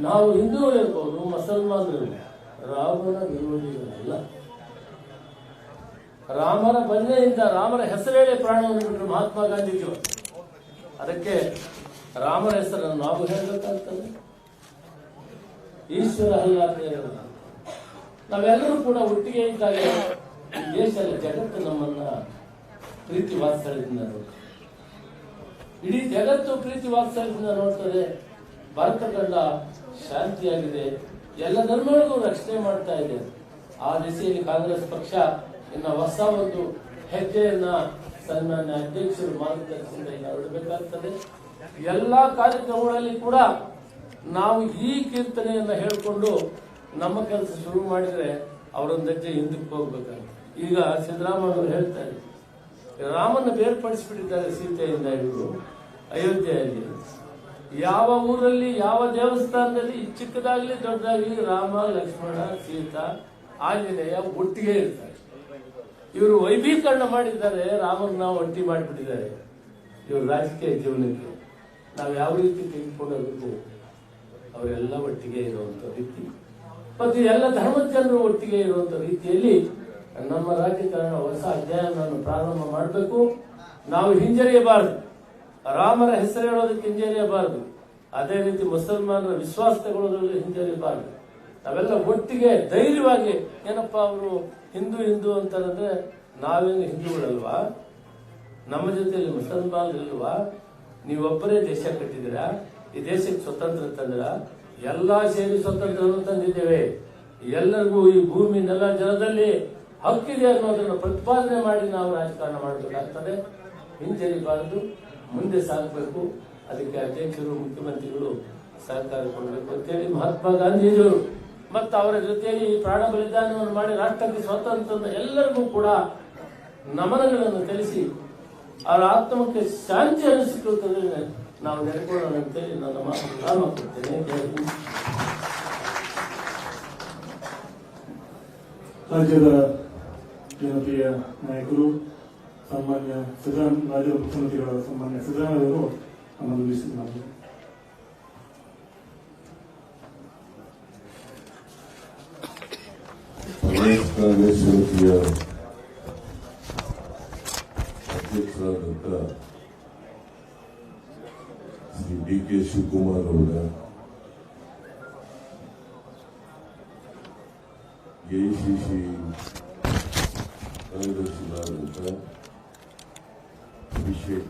ನಾವು ಹಿಂದೂಗಳು ಇರ್ಬೋದು, ಮುಸಲ್ಮಾನರು ರಾಮನ ವಿರೋಧಿಗಳಲ್ಲ. ರಾಮರ ಬಂದೆಯಿಂದ ರಾಮರ ಹೆಸರೇಳೆ ಪ್ರಾಣವನ್ನು ಬಿಟ್ಟರು ಮಹಾತ್ಮ ಗಾಂಧೀಜಿಯವರು. ಅದಕ್ಕೆ ರಾಮರ ಹೆಸರನ್ನು ನಾವು ಹೇಳಬೇಕಾಗ್ತದೆ. ಈಶ್ವರ ಹಲ್ಲಾಥೇರ ನಾವೆಲ್ಲರೂ ಕೂಡ ಒಟ್ಟಿಗೆ ಇದ್ದಾಗ ಈ ದೇಶದ ಜಗತ್ತು ನಮ್ಮನ್ನ ಪ್ರೀತಿ ವಾತ್ಸಲ್ಯದಿಂದ ನೋಡ್ತದೆ. ಇಡೀ ಜಗತ್ತು ಪ್ರೀತಿ ವಾತ್ಸಲ್ಯದಿಂದ ನೋಡ್ತದೆ. ಭಾರತ ಖಂಡ ಶಾಂತಿಯಾಗಿದೆ, ಎಲ್ಲ ಧರ್ಮಗಳಿಗೂ ರಕ್ಷಣೆ ಮಾಡ್ತಾ ಇದೆ. ಆ ದಿಸೆಯಲ್ಲಿ ಕಾಂಗ್ರೆಸ್ ಪಕ್ಷ ಇನ್ನು ಹೊಸ ಒಂದು ಹೆಜ್ಜೆಯನ್ನ ಸನ್ಮಾನ್ಯ ಅಧ್ಯಕ್ಷರು ಮಾರ್ಗದರ್ಶನದಿಂದ ಹೊರಡಬೇಕಾಗ್ತದೆ. ಎಲ್ಲಾ ಕಾರ್ಯಕ್ರಮಗಳಲ್ಲಿ ಕೂಡ ನಾವು ಈ ಕೀರ್ತನೆಯನ್ನ ಹೇಳಿಕೊಂಡು ನಮ್ಮ ಕೆಲಸ ಶುರು ಮಾಡಿದ್ರೆ ಅವರೊಂದು ಹೆಜ್ಜೆ ಹಿಂದಕ್ಕೆ ಹೋಗ್ಬೇಕಾಗ್ತದೆ. ಈಗ ಸಿದ್ದರಾಮಯ್ಯ ಹೇಳ್ತಾರೆ, ರಾಮನ ಬೇರ್ಪಡಿಸಿಬಿಟ್ಟಿದ್ದಾರೆ ಸೀತೆಯಿಂದ ಹಿಡಿದು ಅಯೋಧ್ಯೆಯಲ್ಲಿ. ಯಾವ ಊರಲ್ಲಿ ಯಾವ ದೇವಸ್ಥಾನದಲ್ಲಿ ಚಿಕ್ಕದಾಗ್ಲಿ ದೊಡ್ಡದಾಗ್ಲಿ ರಾಮ ಲಕ್ಷ್ಮಣ ಸೀತಾ ಆಂಜನೇಯ ಒಟ್ಟಿಗೆ ಇರ್ತಾರೆ. ಇವರು ವೈಭೀಕರಣ ಮಾಡಿದ್ದಾರೆ, ರಾಮನ ಒಟ್ಟಿ ಮಾಡಿಬಿಟ್ಟಿದ್ದಾರೆ. ಇವರು ರಾಜಕೀಯ ಜೀವನಕ್ಕೆ ನಾವು ಯಾವ ರೀತಿ ತೆಗೆದುಕೊಳ್ಳಬೇಕು, ಅವರೆಲ್ಲ ಒಟ್ಟಿಗೆ ಇರುವಂತ ರೀತಿ ಮತ್ತು ಎಲ್ಲ ಧರ್ಮದ ಜನರು ಒಟ್ಟಿಗೆ ಇರುವಂತ ರೀತಿಯಲ್ಲಿ ನಮ್ಮ ರಾಜಕಾರಣ ಹೊಸ ಅಧ್ಯಾಯವನ್ನು ಪ್ರಾರಂಭ ಮಾಡಬೇಕು. ನಾವು ಹಿಂಜರಿಯಬಾರದು, ರಾಮರ ಹೆಸರು ಹೇಳೋದಕ್ಕೆ ಹಿಂಜರಿಯಬಾರದು. ಅದೇ ರೀತಿ ಮುಸಲ್ಮಾನರ ವಿಶ್ವಾಸ ತಗೊಳ್ಳೋದ್ರಲ್ಲಿ ಹಿಂಜರಿಯಬಾರದು. ನಾವೆಲ್ಲ ಒಟ್ಟಿಗೆ ಧೈರ್ಯವಾಗಿ, ಏನಪ್ಪಾ ಅವರು ಹಿಂದೂ ಅಂತಾರಂದ್ರೆ ನಾವೇನು ಹಿಂದೂಗಳಲ್ವಾ, ನಮ್ಮ ಜೊತೆಯಲ್ಲಿ ಮುಸಲ್ಮಾನರಿಲ್ವಾ, ನೀವೊಬ್ಬರೇ ದೇಶ ಕಟ್ಟಿದ್ದೀರಾ, ಈ ದೇಶಕ್ಕೆ ಸ್ವತಂತ್ರ ತಂದಿರ, ಎಲ್ಲಾ ಸೇರಿ ಸ್ವತಂತ್ರವನ್ನು ತಂದಿದ್ದೇವೆ, ಎಲ್ಲರಿಗೂ ಈ ಭೂಮಿ ನೆಲ ಜಲದಲ್ಲಿ ಹಕ್ಕಿದೆ ಅನ್ನೋದನ್ನು ಪ್ರತಿಪಾದನೆ ಮಾಡಿ ನಾವು ರಾಜಕಾರಣ ಮಾಡಬೇಕಾಗ್ತದೆ. ಹಿಂಜರಿಬಾರದು, ಮುಂದೆ ಸಾಗಬೇಕು. ಅದಕ್ಕೆ ಅಧ್ಯಕ್ಷರು ಮುಖ್ಯಮಂತ್ರಿಗಳು ಸಹಕಾರ ಕೊಡಬೇಕು ಅಂತೇಳಿ ಮಹಾತ್ಮ ಗಾಂಧೀಜಿಯವರು ಮತ್ತು ಅವರ ಜೊತೆಯಲ್ಲಿ ಪ್ರಾಣ ಬಲಿದಾನವನ್ನು ಮಾಡಿ ರಾಷ್ಟ್ರಕ್ಕೆ ಸ್ವಾತಂತ್ರ್ಯ ಎಲ್ಲರಿಗೂ ಕೂಡ ನಮನಗಳನ್ನು ತಿಳಿಸಿ ಅವರ ಆತ್ಮಕ್ಕೆ ಶಾಂತಿಯನ್ನು ಸಿಕ್ಕುತ್ತದೆ ನಾವು ನೆನೆಕೊಳ್ಳೋಣ ಅಂತೇಳಿ ನನ್ನ ಮಾತು ವಿರಾಮ ಕೊಡ್ತೇನೆ. ರಾಜ್ಯದ ಜನಪ್ರಿಯ ನಾಯಕರು ಸನ್ಮಾನ್ಯ ರಾಜ್ಯದ ಮುಖ್ಯಮಂತ್ರಿಗಳ ಸನ್ಮಾನ್ಯ ಸಿದ್ದರಾಮಯ್ಯ ಅವರು ನಮ್ಮನ್ನು ವೀಕ್ಷಿಸಿದ್ದಾರೆ. ಕಾಂಗ್ರೆಸ್ ಸಮಿತಿಯ ಅಧ್ಯಕ್ಷರಾದಂಥ ಶ್ರೀ DK ಶಿವಕುಮಾರ್ ಅವರ, AICC ಕಾರ್ಯದರ್ಶಿಗಳಾದಂಥ ಅಭಿಷೇಕ್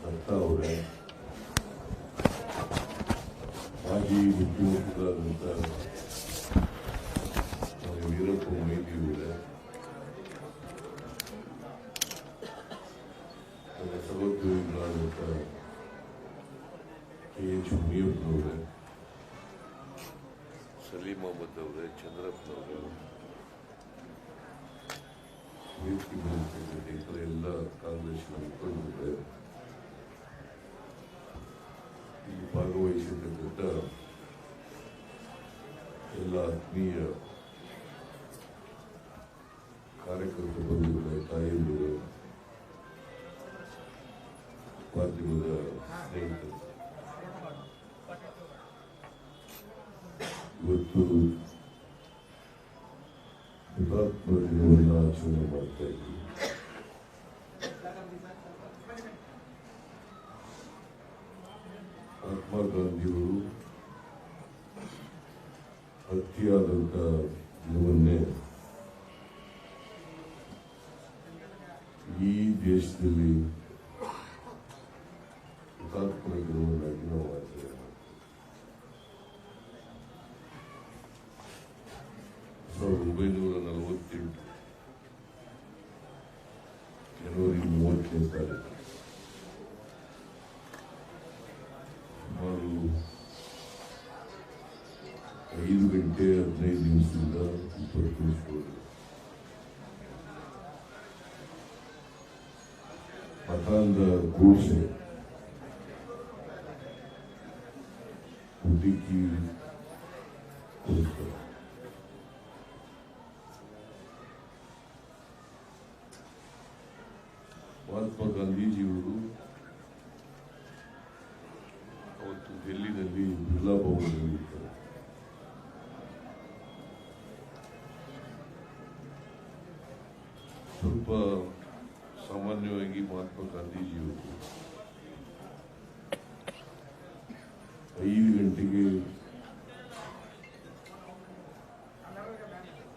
ದತ್ತಾ ಅವರ, ಮಾಜಿ ಮುಖ್ಯಮಂತ್ರಿಗಳಾದಂಥ ವೀರಪ್ಪ ಮೊಯ್ಲಿ ಅವರ, ಸಹೋದ್ಯೋಗಿಗಳಾದಂಥ KH ಮುನಿಯಪ್ಪನವರ, ಮೊಹಮ್ಮದ್ ಅವರೇ, ಚಂದ್ರಪ್ಪನವರು, ವೇದಿಕೆ ಮೇಲೆ ಇತರ ಎಲ್ಲ ಕಾಂಗ್ರೆಸ್ನ ಮುಖಂಡರು ಇಲ್ಲಿ ಭಾಗವಹಿಸಿರ್ತಕ್ಕಂಥ ಎಲ್ಲ ಆತ್ಮೀಯ ಕಾರ್ಯಕರ್ತ ಬಂಧುಗಳೇ, ತಾಯಂದಿರು, ಮಾಧ್ಯಮದ ಸ್ನೇಹಿತರು, ಇವತ್ತು ಹುತಾತ್ಮ ದಿನವನ್ನು ಆಚರಣೆ ಮಾಡ್ತಾ ಇದ್ದೀವಿ. ಮಹಾತ್ಮ ಗಾಂಧಿಯವರು ಹತ್ಯೆಯಾದಂಥ ದಿನವನ್ನೇ ಈ ದೇಶದಲ್ಲಿ ಹುತಾತ್ಮರ ದಿನವನ್ನಾಗಿ ನಾವು ಆಚರಣೆ ಮಾಡ್ತೇವೆ. 1948 ಜನವರಿ 30ನೇ ತಾರೀಕು ಸುಮಾರು 5 ಗಂಟೆ 15 ನಿಮಿಷದಿಂದ 20 ನಿಮಿಷಗಳು ಮತಾಂಧ ಘೋಷಣೆ ಹುಡುಕಿ ಕೊಡುತ್ತಾರೆ. ಮಹಾತ್ಮ ಗಾಂಧೀಜಿಯವರು ಅವತ್ತು ಡೆಲ್ಲಿನಲ್ಲಿ ಬಿರ್ಲಾ ಭವನದಲ್ಲಿದ್ದರು. ಸ್ವಲ್ಪ ಸಾಮಾನ್ಯವಾಗಿ ಮಹಾತ್ಮ ಗಾಂಧೀಜಿಯವರು 5 ಗಂಟೆಗೆ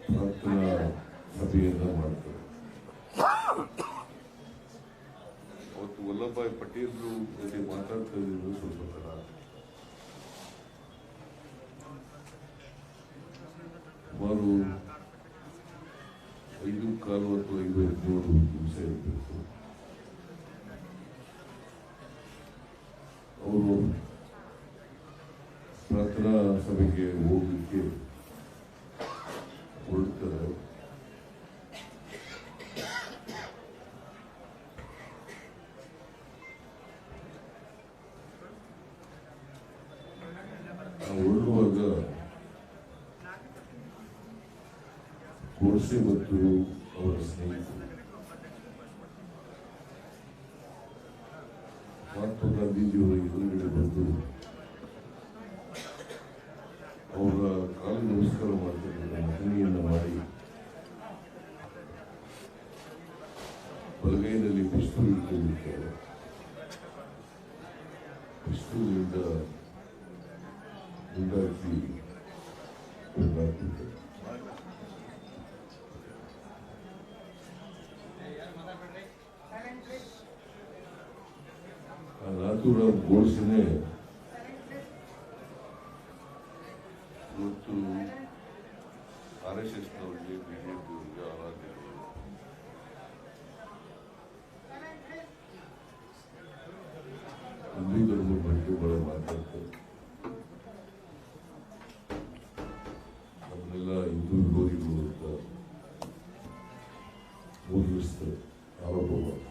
ಪ್ರಾರ್ಥನಾ ಸಭೆಯನ್ನ ಮಾಡ್ತಾರೆ. ಅವತ್ತು ವಲ್ಲಭಭಾಯಿ ಪಟೇಲ್ರು ಜೊತೆ ಮಾತಾಡ್ತಾ ಇದ್ರು ಸ್ವಲ್ಪ ತರ. ಸುಮಾರು 5:15 ಅಥವಾ 5:17 ನಿಮಿಷ ಇರಬೇಕು. ಅವರು ಪ್ರಾರ್ಥನಾ ಸಭೆಗೆ ಹೋಗಲಿಕ್ಕೆ ಹೊರಡ್ತಾರೆ. ಹೊರಡುವಾಗ ಗೋಡ್ಸೆ ಮತ್ತು ಅವರ ಸ್ನೇಹಿತರು ಮಹಾತ್ಮ ಗಾಂಧೀಜಿಯವರ ಎದುರುಗಡೆ ಬಂದು ಅವರ ಕಾಲು ನಮಸ್ಕಾರ ಮಾಡ್ತಕ್ಕಂಥ ಮಹನೀಯನ್ನ ಮಾಡಿ ಬಲಗೈನಲ್ಲಿ ಪಿಸ್ತೂಲ್ ಇಟ್ಟುಕೊಂಡಿದ್ದಾರೆ. ಪಿಸ್ತೂಲಿನಿಂದ ಮುಂದಾಗಿ ಹಾಕಿದ್ದಾರೆ. ನಾಥೂರಾಮ್ ಗೋಡ್ಸೆನೇ ಇವತ್ತು RSSನವರಿಗೆ, ಬಿಜೆಪಿಯವರಿಗೆ ಆರಾಧ್ಯರು. ಹಿಂದೂ ಧರ್ಮದ ಬಗ್ಗೆ ಬಹಳ ಮಾತಾಡ್ತಾರೆ. ನಮ್ಮನ್ನೆಲ್ಲ ಹಿಂದೂ ವಿರೋಧಿಗಳು ಅಂತ ಮೂಡಿಸ್ತಾರೆ, ಆರೋಪ ಮಾಡ್ತಾರೆ.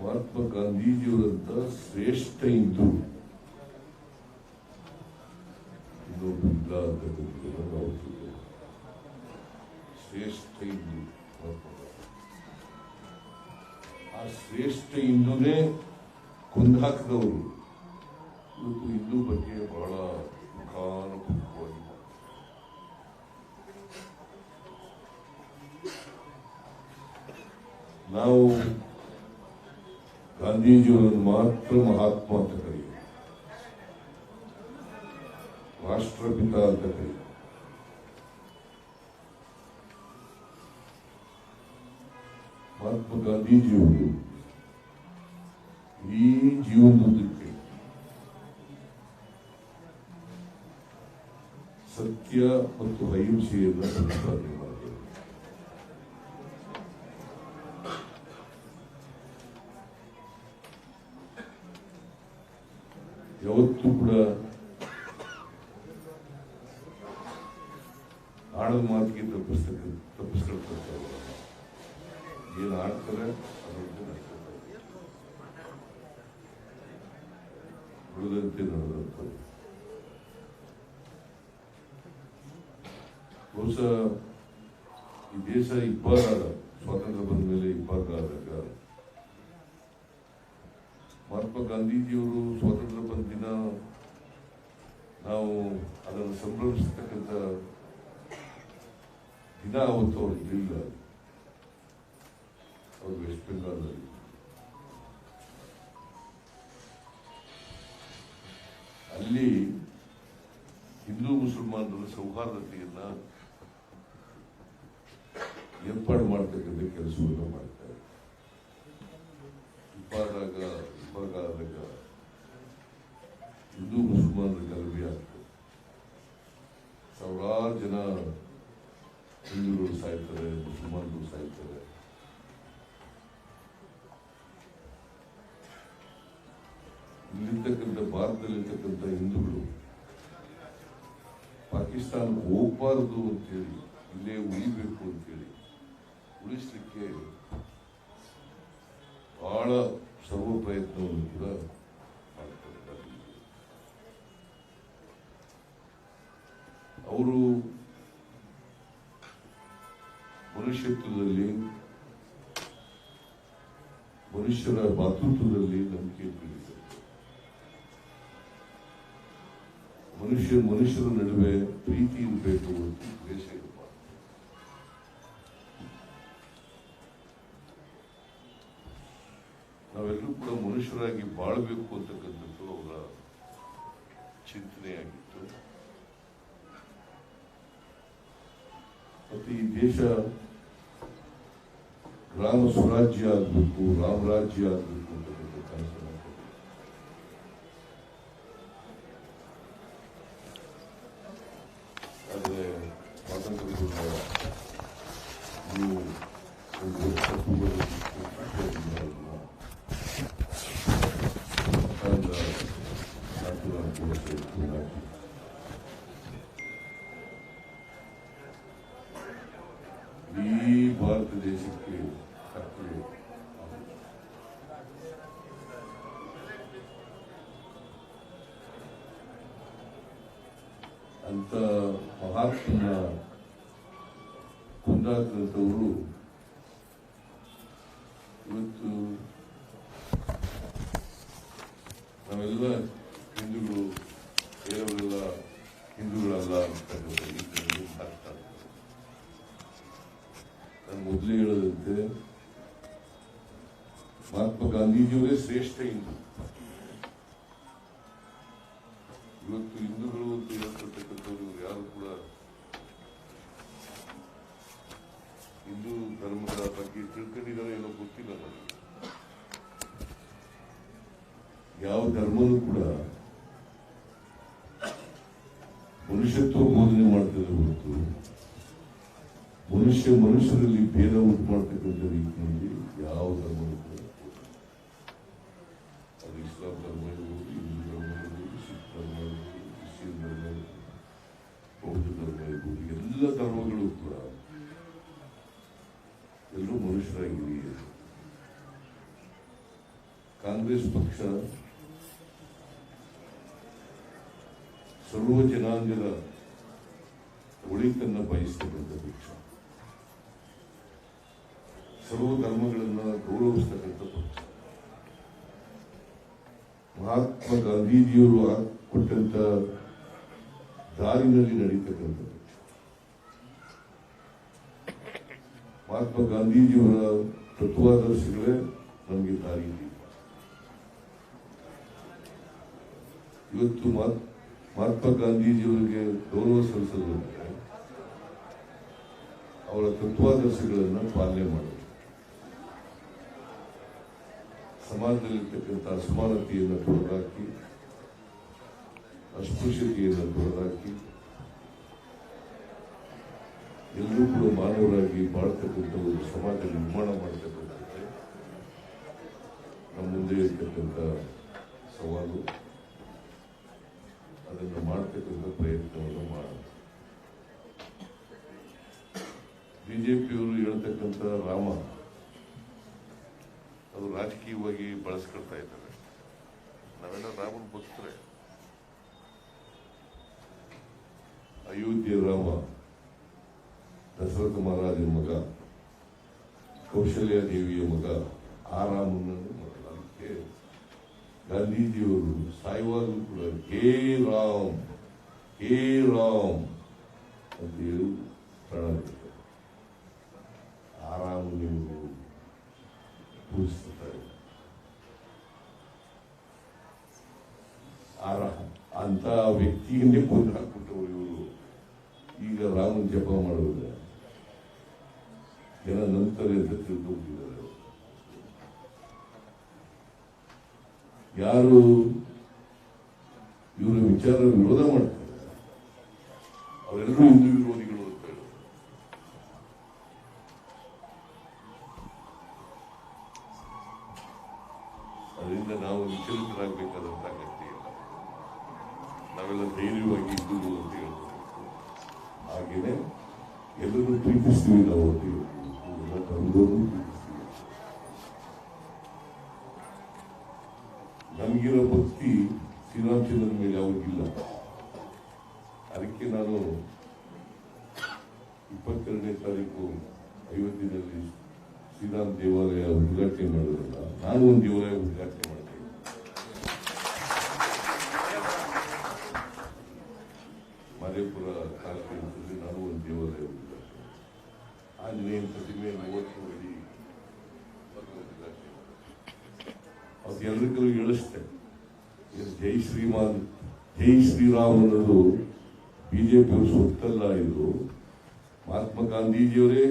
ಮಹಾತ್ಮ ಗಾಂಧೀಜಿಯವರಂತ ಶ್ರೇಷ್ಠ ಹಿಂದೂ ಇನ್ನೊಬ್ಬ ಇಲ್ಲ ಅಂತಕ್ಕಂಥದ್ದನ್ನು ನಾವು ತಿಳ್ಕೊಳ್ಳೋಣ. ಶ್ರೇಷ್ಠ ಹಿಂದೂ ಮಹಾತ್ಮ ಗಾಂಧಿ. ಆ ಶ್ರೇಷ್ಠ ಹಿಂದೂನೇ ಕೊಂದು ಹಾಕಿದವರು ಇವತ್ತು ಹಿಂದೂ ಬಗ್ಗೆ ಬಹಳ ಮುಖಾನುಮುಖವಾಗಿ ನಾವು ಗಾಂಧೀಜಿಯವರನ್ನು ಮಾತ್ರ ಮಹಾತ್ಮ ಅಂತ ಕರೆಯುವುದು, ರಾಷ್ಟ್ರಪಿತ ಅಂತ ಕರೆಯುವುದು. ಮಹಾತ್ಮ ಗಾಂಧೀಜಿಯವರು ಈ ಜೀವನದುದ್ದಕ್ಕೆ ಸತ್ಯ ಮತ್ತು ಅಹಿಂಸೆಯನ್ನು ಪ್ರತಿಪಾದನೆ ಮಾಡಿದರು. ಯಾವತ್ತೂ ಕೂಡ ಆಡದ ಮಾತಿಗೆ ತಪ್ಪಿಸ್ಕೊಳ್ತಾರೆ. ಏನು ಆಡ್ತಾರೆ ಅದರಂತೆ ನಡ್ಕೊತಾರೆ, ಉಳಿದಂತೆ ನಡೆದಂಥದ್ದು. ಬಹುಶಃ ಈ ದೇಶ ಇಬ್ಬಾಗ ಸ್ವಾತಂತ್ರ್ಯ ಬಂದ ಮೇಲೆ ಇಬ್ಬಾಗ ಆದಾಗ ಮಹಾತ್ಮ ಗಾಂಧೀಜಿಯವರು ಸ್ವಾತಂತ್ರ್ಯ ಬಂದ ದಿನ ನಾವು ಅದನ್ನು ಸಂಭ್ರಮಿಸತಕ್ಕಂಥ ದಿನ ಅವತ್ತು ಅವ್ರು ಇರಲಿಲ್ಲ. ಅವರು ವೆಸ್ಟ್ ಬೆಂಗಾಲ್ನಲ್ಲಿ ಅಲ್ಲಿ ಹಿಂದೂ ಮುಸಲ್ಮಾನರ ಸೌಹಾರ್ದತೆಯನ್ನ ಏರ್ಪಾಡು ಮಾಡ್ತಕ್ಕಂಥ ಕೆಲಸವನ್ನು ಮಾಡ್ತಾರೆ. ಇಬ್ಬಾದಾಗ ಹಿಂದೂ ಮುಸಲ್ಮಾನರ ಗಲಭೆ ಆಗ್ತದೆ. ಸಾವಿರಾರು ಜನ ಹಿಂದೂಗಳು ಸಾಯ್ತಾರೆ, ಮುಸಲ್ಮಾನರು ಸಾಯ್ತಾರೆ. ಇಲ್ಲಿರ್ತಕ್ಕಂಥ ಭಾರತದಲ್ಲಿರ್ತಕ್ಕಂಥ ಹಿಂದೂಗಳು ಪಾಕಿಸ್ತಾನಕ್ಕೆ ಹೋಗ್ಬಾರದು ಅಂತೇಳಿ, ಇಲ್ಲೇ ಉಳಿಬೇಕು ಅಂತೇಳಿ ಉಳಿಸ್ಲಿಕ್ಕೆ ಬಹಳ ಸರ್ವ ಪ್ರಯತ್ನವನ್ನು ಕೂಡ ಮಾಡ್ತಾರೆ. ಅವರು ಮನುಷ್ಯತ್ವದಲ್ಲಿ, ಮನುಷ್ಯರ ಮಾತೃತ್ವದಲ್ಲಿ ನಂಬಿಕೆ ಇಟ್ಟಿದ್ದಾರೆ. ಮನುಷ್ಯರ ನಡುವೆ ಪ್ರೀತಿ ಇರಬೇಕು ಅಂತ ದ್ವೇಷ ಇರಬಾರದು. ನಾವೆಲ್ಲರೂ ಕೂಡ ಮನುಷ್ಯರಾಗಿ ಬಾಳಬೇಕು ಅಂತಕ್ಕಂಥದ್ದು ಅವರ ಚಿಂತನೆಯಾಗಿತ್ತು. ಮತ್ತೆ ಈ ದೇಶ ಗ್ರಾಮ ಸ್ವರಾಜ್ಯ ಆಗಬೇಕು, ರಾಮರಾಜ್ಯ ಆಗಬೇಕು ಅಂತಕ್ಕಂಥ ಕನಸು ಮಾಡ್ತಾರೆ. ಆದರೆ ಸ್ವಾತಂತ್ರ್ಯ ನೀವು ಈ ಭಾರತ ದೇಶಕ್ಕೆ ಕರ್ತವ್ಯ ಅಂತ ಮಹಾತ್ಮನ ಕೊಂಡಾದಂಥವರು ಇವತ್ತು ನಾವೆಲ್ಲ ಹಿಂದೂಗಳು, ಬೇರೆಯವರೆಲ್ಲ ಹಿಂದೂಗಳಲ್ಲ ಅಂತಕ್ಕಂಥ ರೀತಿಯಲ್ಲಿ ಅರ್ಥ ಆಗ್ತದೆ. ನಾನು ಮೊದಲೇ ಹೇಳದಂತೆ ಮಹಾತ್ಮ ಗಾಂಧೀಜಿಯವರೇ ಶ್ರೇಷ್ಠ ಹಿಂದೂ. ಇವತ್ತು ಹಿಂದೂಗಳು ಅಂತ ಹೇಳ್ತಕ್ಕಂಥವ್ರು ಯಾರು ಕೂಡ ಹಿಂದೂ ಧರ್ಮದ ಬಗ್ಗೆ ತಿಳ್ಕೊಂಡಿದ್ದಾರೆ ಏನೋ ಗೊತ್ತಿಲ್ಲ ನನಗೆ. ಯಾವ ಧರ್ಮನೂ ಕೂಡ ಮನುಷ್ಯತ್ವ ಬೋಧನೆ ಮಾಡ್ತದೆ ಹೊರತು ಮನುಷ್ಯರಲ್ಲಿ ಭೇದ ಉಂಟು ಮಾಡ್ತಕ್ಕಂಥ ರೀತಿಯಲ್ಲಿ ಯಾವ ಧರ್ಮನೂ ಕೂಡ ಅದು ಇಸ್ಲಾಂ ಧರ್ಮ ಇರ್ಬೋದು, ಹಿಂದೂ ಧರ್ಮ ಇರ್ಬೋದು, ಸಿಖ್ ಧರ್ಮ ಇರ್ಬೋದು, ಕ್ರಿಶ್ಚಿಯನ್ ಧರ್ಮ ಇರ್ಬೋದು, ಬೌದ್ಧ ಧರ್ಮ ಇರ್ಬೋದು, ಎಲ್ಲ ಧರ್ಮಗಳು ಕೂಡ ಎಲ್ಲರೂ ಮನುಷ್ಯರಾಗಿರಿ. ಕಾಂಗ್ರೆಸ್ ಪಕ್ಷ ಸರ್ವ ಜನಾಂಗದ ಒಳಿತನ್ನ ಬಯಸ್ತಕ್ಕಂಥ ಪಕ್ಷ, ಸರ್ವ ಧರ್ಮಗಳನ್ನ ಗೌರವಿಸ್ತಕ್ಕಂಥ ಪಕ್ಷ, ಮಹಾತ್ಮ ಗಾಂಧೀಜಿಯವರು ಕೊಟ್ಟಂತ ದಾರಿನಲ್ಲಿ ನಡೀತಕ್ಕಂಥ ಪಕ್ಷ. ಮಹಾತ್ಮ ಗಾಂಧೀಜಿಯವರ ತತ್ವಾದರ್ಶಗಳೇ ನಮಗೆ ದಾರಿ. ಇವತ್ತು ಮಹಾತ್ಮ ಗಾಂಧೀಜಿಯವರಿಗೆ ಗೌರವ ಸಲ್ಲಿಸೋದಂದ್ರೆ ಅವರ ತತ್ವಾದರ್ಶಗಳನ್ನು ಪಾಲನೆ ಮಾಡೋದು, ಸಮಾಜದಲ್ಲಿರ್ತಕ್ಕಂಥ ಅಸಮಾನತೆಯನ್ನು ತೊಡೆದಾಕಿ, ಅಸ್ಪೃಶ್ಯತೆಯನ್ನು ತೊಡೆದಾಕಿ, ಎಲ್ಲರೂ ಕೂಡ ಮಾನವರಾಗಿ ಬಾಳ್ತಕ್ಕಂಥ ಒಂದು ಸಮಾಜ ನಿರ್ಮಾಣ ಮಾಡತಕ್ಕಂಥದ್ದೇ ನಮ್ಮ ಮುಂದೆ ಇರ್ತಕ್ಕಂಥ ಸವಾಲು. ಅದನ್ನು ಮಾಡ್ತಕ್ಕಂಥ ಪ್ರಯತ್ನವನ್ನು ಮಾಡೋಣ. ಬಿಜೆಪಿಯವರು ಹೇಳ್ತಕ್ಕಂಥ ರಾಮ ಅದು ರಾಜಕೀಯವಾಗಿ ಬಳಸ್ಕೊಳ್ತಾ ಇದ್ದಾರೆ. ನಾವೆಲ್ಲ ರಾಮನ ಭಕ್ತರೆ. ಅಯೋಧ್ಯೆ ರಾಮ ದಶರಥ ಮಹಾರಾಜನ ಮಗ, ಕೌಶಲ್ಯ ದೇವಿಯ ಮಗ, ಆ ರಾಮನನ್ನು ಅದಕ್ಕೆ ಗಾಂಧೀಜಿಯವರು ಸಾಯುವಾಗಲೂ ಕೂಡ ಹೇ ರಾಮ್ ಅಂತ ಹೇಳಿ ಪ್ರಾಣ ಬಿಡ್ತಾರೆ. ಆ ರಾಮನಿವರು ಪೂಜಿಸುತ್ತಾರೆ. ಅಂತ ವ್ಯಕ್ತಿಯನ್ನೇ ಕೊಂದು ಹಾಕ್ಬಿಟ್ಟವರು ಇವರು. ಈಗ ರಾಮನ ಜಪ ಮಾಡುವುದಿಲ್ಲ, ಜನ ನಂತರ ಅಂತ ತಿಳ್ಕೊಂಡಿದ್ದಾರೆ. ಯಾರು ಇವರ ವಿಚಾರ ವಿರೋಧ ಮಾಡ್ತಾರೆ ಅವರೆಲ್ಲರೂ ಹಿಂದೂ ವಿರೋಧಿಗಳು ಅಂತ ಹೇಳಿ. ಅದರಿಂದ ನಾವು ವಿಚಲಿತರಾಗಬೇಕಾದಂತ ಅಗತ್ಯ ಇಲ್ಲ. ನಾವೆಲ್ಲ ಧೈರ್ಯವಾಗಿ ಇದ್ದುದು ಅಂತ ಹೇಳ್ಬೇಕು. ಹಾಗೇನೆ ಎಲ್ಲರೂ ಪ್ರೀತಿಸ್ತೀವಿ ನಾವು ಅಂತ ಹೇಳ್ಬೇಕು. ಎಲ್ಲ ತಂದೋರು ಪ್ರೀತಿಸ್ತೀವಿ. ನಮಗಿರೋ ಭಕ್ತಿ ಶ್ರೀರಾಮಚಂದ್ರನ ಮೇಲೆ ಅವ್ರಿಗಿಲ್ಲ. ಅದಕ್ಕೆ ನಾನು 22ನೇ ತಾರೀಕು ಅಯೋಧ್ಯೆಯಲ್ಲಿ ಶ್ರೀರಾಮ ದೇವಾಲಯ ಉದ್ಘಾಟನೆ ಮಾಡೋದ್ರಲ್ಲ, ನಾನು ಒಂದು ದೇವಾಲಯ ಉದ್ಘಾಟನೆ ಮಾಡ್ತೇನೆ. ಮರೇಪುರ ತಾಲೂಕಿನಲ್ಲಿ ನಾನು ಒಂದು ದೇವಾಲಯ ಉದ್ಘಾಟನೆ, ಆಂಜನೇಯನ ಪ್ರತಿಮೆ 30 ಅಡಿ ಉದ್ಘಾಟನೆ. ಅದು ಎಲ್ಲರಿಗೂ ಹೇಳಿಸ್ತೇನೆ. ಜೈ ಶ್ರೀಮಾನ್ ಜೈ ಶ್ರೀರಾಮ್ ಅನ್ನೋದು ಬಿಜೆಪಿಯವರು ಸೊತ್ತಲ್ಲ. ಇದು ಮಹಾತ್ಮ ಗಾಂಧೀಜಿಯವರೇ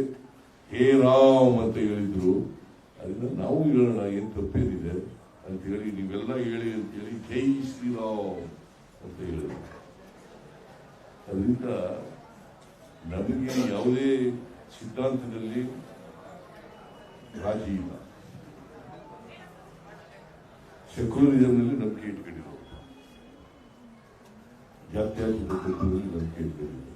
ಹೇ ರಾಮ್ ಅಂತ ಹೇಳಿದ್ರು. ಅದರಿಂದ ನಾವು ಹೇಳೋಣ, ಏನು ತಪ್ಪೇನಿದೆ ಅಂತ ಹೇಳಿ ನೀವೆಲ್ಲ ಹೇಳಿ ಅಂತ ಹೇಳಿ ಜೈ ಶ್ರೀರಾಮ್ ಅಂತ ಹೇಳಿದ್ರು. ಅದರಿಂದ ನಮಗೆ ಯಾವುದೇ ಸಿದ್ಧಾಂತದಲ್ಲಿ ರಾಜಿ ಇಲ್ಲ. ಸೆಕ್ಯುಲರಿಸಂನಲ್ಲಿ ನಂಬಿಕೆ ಇಟ್ಕೊಂಡಿರೋದು, ಜಾತ್ಯಾತೀತ ತತ್ವದಲ್ಲಿ ನಂಬಿಕೆ ಇಟ್ಕೊಂಡಿರೋದು.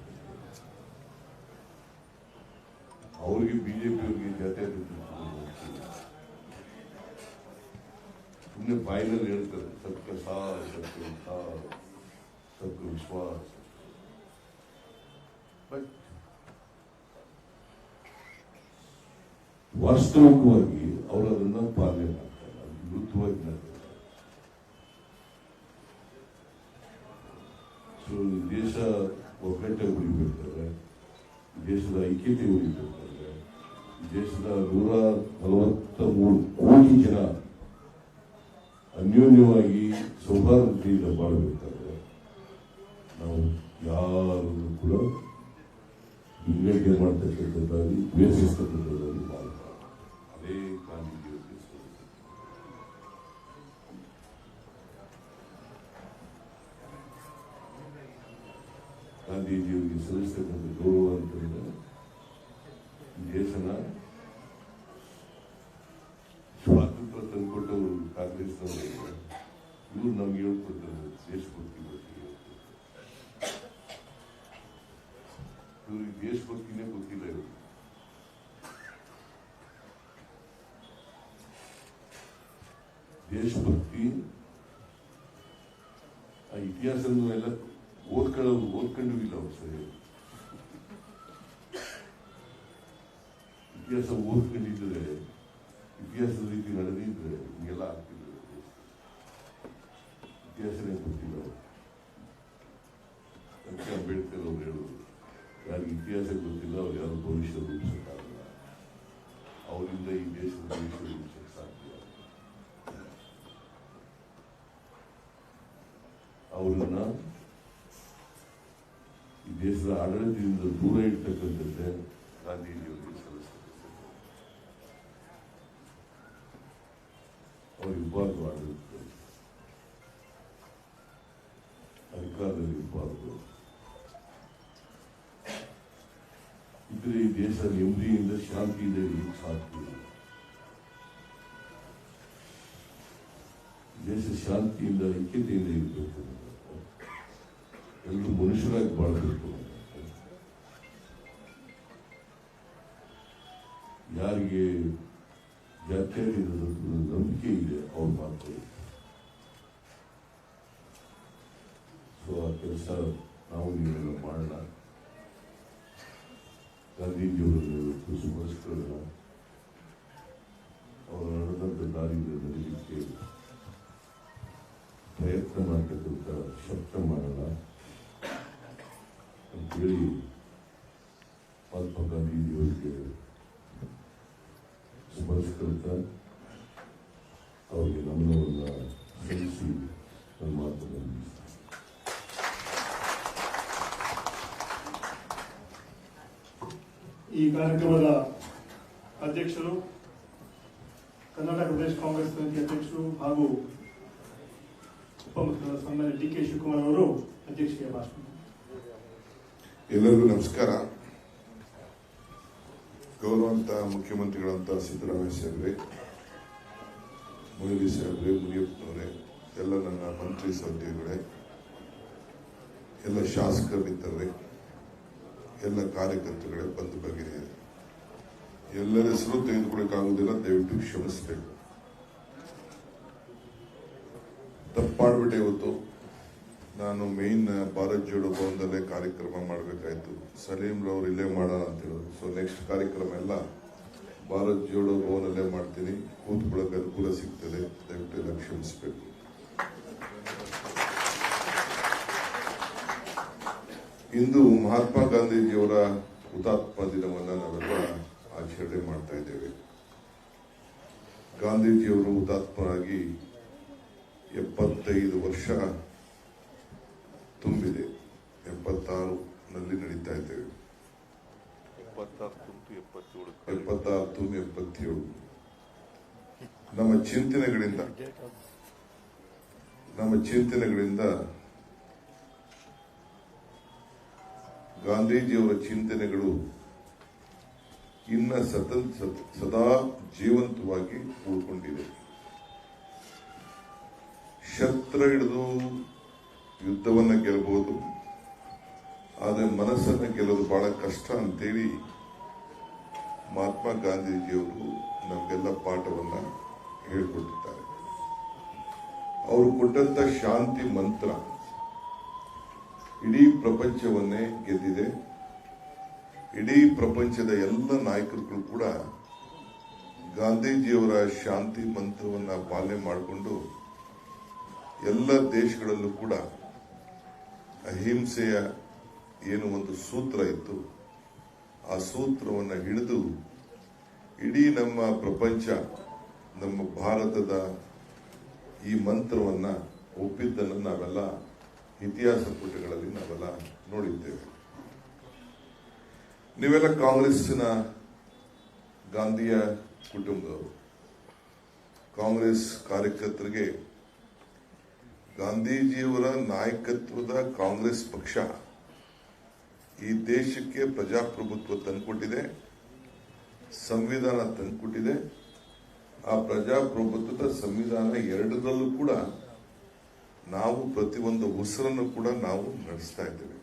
ಅವರಿಗೆ ಬಿಜೆಪಿಯವರಿಗೆ ಜಾತ್ಯಾತೀತ ಸುಮ್ಮನೆ ಬಾಯಿನಲ್ಲಿ ಹೇಳ್ತಾರೆ ಸತ್ಕ ಸಾಥ್, ಸತ್ಕ ಸಾಥ್, ಸತ್ಕ ವಿಶ್ವಾಸ. ಬಟ್ ವಾಸ್ತವಿಕವಾಗಿ ಅವರು ಅದನ್ನ ಪಾಲನೆ ಮಾಡ್ತಾರೆ. ಅದು ವಿರುದ್ಧವಾಗಿ ಮಾಡ್ತಾರೆ. ಸೊ ದೇಶ ಒಗ್ಗಟ್ಟೆ ಉಳಿಬೇಕಾದ್ರೆ, ದೇಶದ ಐಕ್ಯತೆ ಉಳಿಬೇಕಾದ್ರೆ, ದೇಶದ 143 ಕೋಟಿ ಜನ ಅನ್ಯೋನ್ಯವಾಗಿ ಸೌಹಾರ್ದತೆಯಿಂದ ಬಾಳಬೇಕಾದ್ರೆ ನಾವು ಯಾರು ಕೂಡ ವಿಂಗಡಣೆ ಮಾಡ್ತಕ್ಕಂಥದ್ದಾಗಿ ದ್ವೇಷಿಸ್ತಕ್ಕಂಥದ್ದಾಗಿ ಮಾಡಬಾರದು. ಅದೇ ಗಾಂಧೀಜಿಯವರಿಗೆ ಸಲ್ಲಿಸ್ತಕ್ಕಂಥ ಗೌರವ ಅಂತಂದ್ರೆ ದೇಶನ ಸ್ವಾತಂತ್ರ್ಯ ತಂದುಕೊಟ್ಟವರು ಕಾಂಗ್ರೆಸ್ನವರು. ಇವರು ನಮ್ಗೆ ಹೇಳ್ಕೊಡ್ತಾರೆ ದೇಶಭಕ್ತಿ ಬಗ್ಗೆ. ಇವ್ರಿಗೆ ದೇಶಭಕ್ತಿನೇ ಗೊತ್ತಿಲ್ಲ. ಇವರು ದೇಶಭಕ್ತಿ ಆ ಇತಿಹಾಸನೆಲ್ಲ ಓದ್ಕೊಂಡಿಲ್ಲ ಅವ್ರು ಸರಿ. ಇತಿಹಾಸ ಓದ್ಕೊಂಡಿದ್ರೆ, ಇತಿಹಾಸದ ರೀತಿ ನಡೆದಿದ್ರೆ ಹಿಂಗೆಲ್ಲ ಆಗ್ತಿದ್ರು. ಇತಿಹಾಸನೇ ಗೊತ್ತಿಲ್ಲ. ಅದಕ್ಕೆ ಅಂಬೇಡ್ಕರ್ ಅವ್ರು ಹೇಳೋದು, ಯಾರಿಗೆ ಇತಿಹಾಸ ಗೊತ್ತಿಲ್ಲ ಅವ್ರು ಯಾರು ಭವಿಷ್ಯ ರೂಪಿಸಕ್ಕಾಗಲ್ಲ. ಅವರಿಂದ ಈ ದೇಶದ ಭವಿಷ್ಯ ರೂಪಿಸಕ್ಕೆ ಸಾಧ್ಯ. ಅವರನ್ನ ಈ ದೇಶದ ಆಡಳಿತದಿಂದ ದೂರ ಇಡ್ತಕ್ಕಂಥದ್ದೇ ಗಾಂಧೀಜಿಯವರಿಗೆ ಸಲ್ಲಿಸ್ತಕ್ಕಂಥದ್ದು. ಅವರು ಇರಬಾರ್ದು, ಆಡಳಿತ ಅಧಿಕಾರದಲ್ಲಿ ಇರಬಾರ್ದು. ಇದ್ರೆ ಈ ದೇಶ ನೆಮ್ಮದಿಯಿಂದ ಶಾಂತಿಯಿಂದ ಇರಲಿಕ್ಕೆ ಸಾಧ್ಯ. ದೇಶ ಶಾಂತಿಯಿಂದ ಐಕ್ಯತೆಯಿಂದ ಇರಬೇಕು. ಎಲ್ಲರೂ ಮನುಷ್ಯರಾಗಿ ಬಾಳಬೇಕು. ಯಾರಿಗೆ ಜಾತ್ಯತೀತದ ನಂಬಿಕೆ ಇದೆ ಅವ್ರ ಮಾತು. ಸೊ ಆ ಕೆಲಸ ನಾವು ನೀವೆಲ್ಲ ಮಾಡೋಣ. ಗಾಂಧೀಜಿಯವರನ್ನು ಇವತ್ತು ಸ್ಮರಿಸ್ಕೊಳ್ಳೋಣ. ಅವರು ನಡೆದಂಥ ದಾರಿಯಿಂದ ನಡೀಲಿಕ್ಕೆ ಪ್ರಯತ್ನ ಮಾಡತಕ್ಕಂಥ ಶಕ್ತ ಮಾಡೋಣ ಅಂತೇಳಿ ಮಹಾತ್ಮ ಗಾಂಧೀಜಿಯವರಿಗೆ ಸ್ಮರಿಸ್ಕೊಳ್ತಾ ಅವರಿಗೆ ನಮನವನ್ನು ಸಲ್ಲಿಸಿ ನನ್ನ ಮಾತನ್ನು ಮುಗಿಸ್ತೀನಿ. ಈ ಕಾರ್ಯಕ್ರಮದ ಅಧ್ಯಕ್ಷರು ಕರ್ನಾಟಕ ಪ್ರದೇಶ ಕಾಂಗ್ರೆಸ್ ಸಮಿತಿ ಅಧ್ಯಕ್ಷರು ಹಾಗೂ ಉಪಮುಖ್ಯಮಂತ್ರಿ ಸನ್ಮಾನ್ಯ ಡಿ.ಕೆ. ಶಿವಕುಮಾರ್ ಅವರು ಅಧ್ಯಕ್ಷರಿಗೆ ಭಾಷಣ. ಎಲ್ಲರಿಗೂ ನಮಸ್ಕಾರ. ಗೌರವಂತ ಮುಖ್ಯಮಂತ್ರಿಗಳಂತ ಸಿದ್ದರಾಮಯ್ಯ ಸಾಹೇಬ್ರೆ, ಮುರಳಿ ಸಾಹೇಬ್ರೆ, ಮುನಿಯಪ್ಪನವರೇ, ಎಲ್ಲ ನನ್ನ ಮಂತ್ರಿ ಸಹೋದ್ಯೋಗಿಗಳೇ, ಎಲ್ಲ ಶಾಸಕ ಮಿತ್ರರೇ, ಎಲ್ಲ ಕಾರ್ಯಕರ್ತರುಗಳೇ, ಬಂಧು ಭಗಿನಿಯರೇ, ಎಲ್ಲರ ಹೆಸರು ತೆಗೆದುಕೊಳ್ಳಕ್ಕಾಗುವುದಿಲ್ಲ, ದಯವಿಟ್ಟು ಕ್ಷಮಿಸಬೇಕು. ತಪ್ಪಾಡ್ಬಿಟ್ಟೆ. ಇವತ್ತು ನಾನು ಮೇನ್ ಭಾರತ್ ಜೋಡೋ ಭವನದಲ್ಲೇ ಕಾರ್ಯಕ್ರಮ ಮಾಡಬೇಕಾಯ್ತು. ಸಲೀಂ ರವರು ಇಲ್ಲೇ ಮಾಡೋಣ ಅಂತ ಹೇಳಿದ್ರು. ಸೊ ನೆಕ್ಸ್ಟ್ ಕಾರ್ಯಕ್ರಮ ಎಲ್ಲ ಭಾರತ್ ಜೋಡೋ ಭವನಲ್ಲೇ ಮಾಡ್ತೀನಿ. ಕೂತ್ಕೊಳ್ಳೋಕೆ ಅನುಕೂಲ ಸಿಗ್ತದೆ, ದಯವಿಟ್ಟು ಎಲ್ಲ ಕ್ಷಮಿಸಬೇಕು. ಇಂದು ಮಹಾತ್ಮ ಗಾಂಧೀಜಿಯವರ ಹುತಾತ್ಮ ದಿನವನ್ನು ನಾವೆಲ್ಲ ಆಚರಣೆ ಮಾಡ್ತಾ ಇದ್ದೇವೆ. ಗಾಂಧೀಜಿಯವರು ಹುತಾತ್ಮರಾಗಿ 75 ವರ್ಷ ತುಂಬಿದೆ. 76ನಲ್ಲಿ ನಡೀತಾ ಇದ್ದೇವೆ. 76 ತುಂಬಿ 77. ನಮ್ಮ ಚಿಂತನೆಗಳಿಂದ ಗಾಂಧೀಜಿಯವರ ಚಿಂತನೆಗಳು ಇನ್ನ ಸದಾ ಜೀವಂತವಾಗಿ ಉಳ್ಕೊಂಡಿದೆ. ಶಸ್ತ್ರ ಹಿಡಿದು ಯುದ್ಧವನ್ನ ಗೆಲ್ಲಬಹುದು, ಆದರೆ ಮನಸ್ಸನ್ನ ಗೆಲ್ಲೋದು ಬಹಳ ಕಷ್ಟ ಅಂತೇಳಿ ಮಹಾತ್ಮ ಗಾಂಧೀಜಿಯವರು ನಮಗೆಲ್ಲ ಪಾಠವನ್ನ ಹೇಳಿಕೊಟ್ಟಿದ್ದಾರೆ. ಅವರು ಕೊಟ್ಟಂತ ಶಾಂತಿ ಮಂತ್ರ ಇಡೀ ಪ್ರಪಂಚವನ್ನೇ ಗೆದ್ದಿದೆ. ಇಡೀ ಪ್ರಪಂಚದ ಎಲ್ಲ ನಾಯಕರುಗಳು ಕೂಡ ಗಾಂಧೀಜಿಯವರ ಶಾಂತಿ ಮಂತ್ರವನ್ನ ಪಾಲನೆ ಮಾಡಿಕೊಂಡು ಎಲ್ಲ ದೇಶಗಳಲ್ಲೂ ಕೂಡ ಅಹಿಂಸೆಯ ಏನು ಒಂದು ಸೂತ್ರ ಇತ್ತು, ಆ ಸೂತ್ರವನ್ನು ಹಿಡಿದು ಇಡೀ ನಮ್ಮ ಪ್ರಪಂಚ, ನಮ್ಮ ಭಾರತದ ಈ ಮಂತ್ರವನ್ನ ಒಪ್ಪಿದ್ದನ್ನು ನಾವೆಲ್ಲ ಇತಿಹಾಸ ಪುಟಗಳಲ್ಲಿ ನಾವೆಲ್ಲ ನೋಡಿದ್ದೇವೆ. ನೀವೆಲ್ಲ ಕಾಂಗ್ರೆಸ್ಸಿನ ಗಾಂಧಿಯ ಕುಟುಂಬದವರು. ಕಾಂಗ್ರೆಸ್ ಕಾರ್ಯಕರ್ತರಿಗೆ ಗಾಂಧೀಜಿಯವರ ನಾಯಕತ್ವದ ಕಾಂಗ್ರೆಸ್ ಪಕ್ಷ ಈ ದೇಶಕ್ಕೆ ಪ್ರಜಾಪ್ರಭುತ್ವ ತಂದುಕೊಟ್ಟಿದೆ, ಸಂವಿಧಾನ ತಂದುಕೊಟ್ಟಿದೆ. ಆ ಪ್ರಜಾಪ್ರಭುತ್ವದ ಸಂವಿಧಾನ ಎರಡರಲ್ಲೂ ಕೂಡ ನಾವು ಪ್ರತಿಯೊಂದು ಉಸಿರನ್ನು ಕೂಡ ನಾವು ನಡೆಸ್ತಾ ಇದ್ದೇವೆ.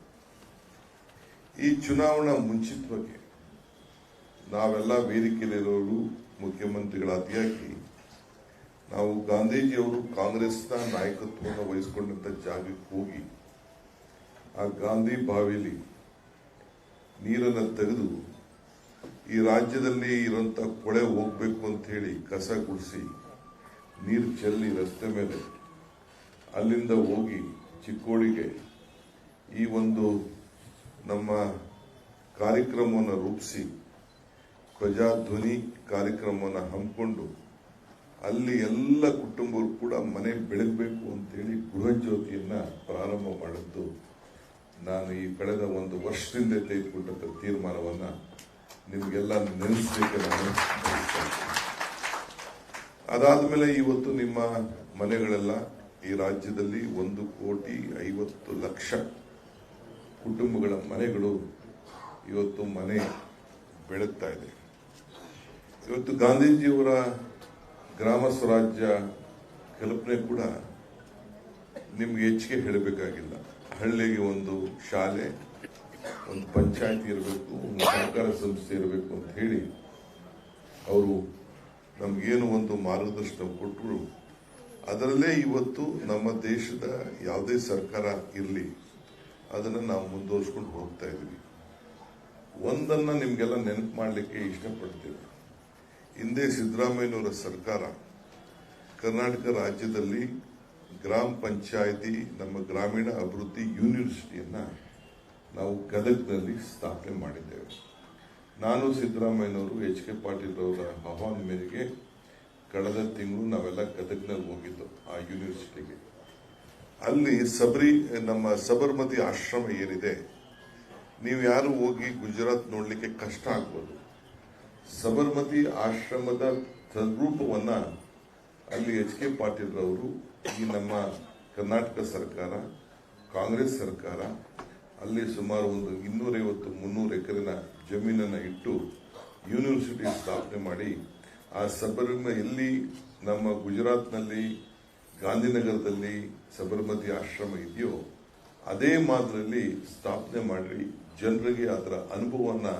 ಈ ಚುನಾವಣಾ ಮುಂಚಿತವಾಗಿ ನಾವೆಲ್ಲ ವೇದಿಕೆಯಲ್ಲಿರೋರು ಮುಖ್ಯಮಂತ್ರಿಗಳಾದಿಯಾಗಿ ನಾವು ಗಾಂಧೀಜಿಯವರು ಕಾಂಗ್ರೆಸ್ನ ನಾಯಕತ್ವವನ್ನು ವಹಿಸಿಕೊಂಡಂತ ಜಾಗಕ್ಕೆ ಹೋಗಿ ಆ ಗಾಂಧಿ ಬಾವಿಲಿ ನೀರನ್ನು ತೆಗೆದು ಈ ರಾಜ್ಯದಲ್ಲಿ ಇರುವಂತ ಕೊಳೆ ಹೋಗ್ಬೇಕು ಅಂತ ಹೇಳಿ ಕಸ ಗುಡಿಸಿ ನೀರು ಚೆಲ್ಲಿ ರಸ್ತೆ ಮೇಲೆ ಅಲ್ಲಿಂದ ಹೋಗಿ ಚಿಕ್ಕೋಡಿಗೆ ಈ ಒಂದು ನಮ್ಮ ಕಾರ್ಯಕ್ರಮವನ್ನು ರೂಪಿಸಿ ಪ್ರಜಾಧ್ವನಿ ಕಾರ್ಯಕ್ರಮವನ್ನು ಹಮ್ಮಿಕೊಂಡು ಅಲ್ಲಿ ಎಲ್ಲ ಕುಟುಂಬರು ಕೂಡ ಮನೆ ಬೆಳಗಬೇಕು ಅಂತೇಳಿ ಗೃಹ ಜ್ಯೋತಿಯನ್ನ ಪ್ರಾರಂಭ ಮಾಡಿದ್ದು ನಾನು ಈ ಕಳೆದ ಒಂದು ವರ್ಷದಿಂದ ತೆಗೆದುಕೊಂಡಂತ ತೀರ್ಮಾನವನ್ನ ನಿಮಗೆಲ್ಲ ನೆನೆಸಲಿಕ್ಕೆ ನಾನು ಅದಾದ್ಮೇಲೆ ಇವತ್ತು ನಿಮ್ಮ ಮನೆಗಳೆಲ್ಲ ಈ ರಾಜ್ಯದಲ್ಲಿ 1,50,00,000 ಕುಟುಂಬಗಳ ಮನೆಗಳು ಇವತ್ತು ಮನೆ ಬೆಳಗ್ತಾ ಇದೆ. ಇವತ್ತು ಗಾಂಧೀಜಿಯವರ ಗ್ರಾಮ ಸ್ವರಾಜ್ಯ ಕಲ್ಪನೆ ಕೂಡ ನಿಮ್ಗೆ ಹೆಚ್ಚಿಗೆ ಹೇಳಬೇಕಾಗಿಲ್ಲ. ಹಳ್ಳಿಗೆ ಒಂದು ಶಾಲೆ, ಒಂದು ಪಂಚಾಯತಿ ಇರಬೇಕು, ಒಂದು ಸರ್ಕಾರ ಸಂಸ್ಥೆ ಇರಬೇಕು ಅಂತ ಹೇಳಿ ಅವರು ನಮಗೇನು ಒಂದು ಮಾರ್ಗದರ್ಶನ ಕೊಟ್ಟರು, ಅದರಲ್ಲೇ ಇವತ್ತು ನಮ್ಮ ದೇಶದ ಯಾವುದೇ ಸರ್ಕಾರ ಇರಲಿ ಅದನ್ನು ನಾವು ಮುಂದುವರಿಸ್ಕೊಂಡು ಹೋಗ್ತಾ ಇದ್ದೀವಿ. ಒಂದನ್ನು ನಿಮಗೆಲ್ಲ ನೆನಪು ಮಾಡಲಿಕ್ಕೆ ಇಷ್ಟಪಡ್ತೇವೆ. ಹಿಂದೆ ಸಿದ್ದರಾಮಯ್ಯನವರ ಸರ್ಕಾರ ಕರ್ನಾಟಕ ರಾಜ್ಯದಲ್ಲಿ ಗ್ರಾಮ ಪಂಚಾಯಿತಿ, ನಮ್ಮ ಗ್ರಾಮೀಣ ಅಭಿವೃದ್ಧಿ ಯೂನಿವರ್ಸಿಟಿಯನ್ನು ನಾವು ಗದಗನಲ್ಲಿ ಸ್ಥಾಪನೆ ಮಾಡಿದ್ದೇವೆ. ನಾನು ಸಿದ್ದರಾಮಯ್ಯನವರು HK ಪಾಟೀಲ್ ಅವರ ಆಹ್ವಾನ ಮೇರೆಗೆ ಕಳೆದ ತಿಂಗಳು ನಾವೆಲ್ಲ ಗದಗ್ನಲ್ಲಿ ಹೋಗಿದ್ದು ಆ ಯೂನಿವರ್ಸಿಟಿಗೆ. ಅಲ್ಲಿ ನಮ್ಮ ಸಬರ್ಮತಿ ಆಶ್ರಮ ಏನಿದೆ, ನೀವು ಯಾರು ಹೋಗಿ ಗುಜರಾತ್ ನೋಡಲಿಕ್ಕೆ ಕಷ್ಟ ಆಗ್ಬೋದು. ಸಬರ್ಮತಿ ಆಶ್ರಮದ ತದ್ರೂಪವನ್ನ ಅಲ್ಲಿ HK ಪಾಟೀಲ್ ಅವರು, ಈ ನಮ್ಮ ಕರ್ನಾಟಕ ಸರ್ಕಾರ, ಕಾಂಗ್ರೆಸ್ ಸರ್ಕಾರ ಅಲ್ಲಿ ಸುಮಾರು ಒಂದು 250-300 ಎಕರೆನ ಜಮೀನನ್ನು ಇಟ್ಟು ಯೂನಿವರ್ಸಿಟಿ ಸ್ಥಾಪನೆ ಮಾಡಿ, ಆ ಎಲ್ಲಿ ನಮ್ಮ ಗುಜರಾತ್ನಲ್ಲಿ ಗಾಂಧಿನಗರದಲ್ಲಿ ಸಬರ್ಮತಿ ಆಶ್ರಮ ಇದೆಯೋ ಅದೇ ಮಾದರಿಯಲ್ಲಿ ಸ್ಥಾಪನೆ ಮಾಡಿ ಜನರಿಗೆ ಅದರ ಅನುಭವವನ್ನು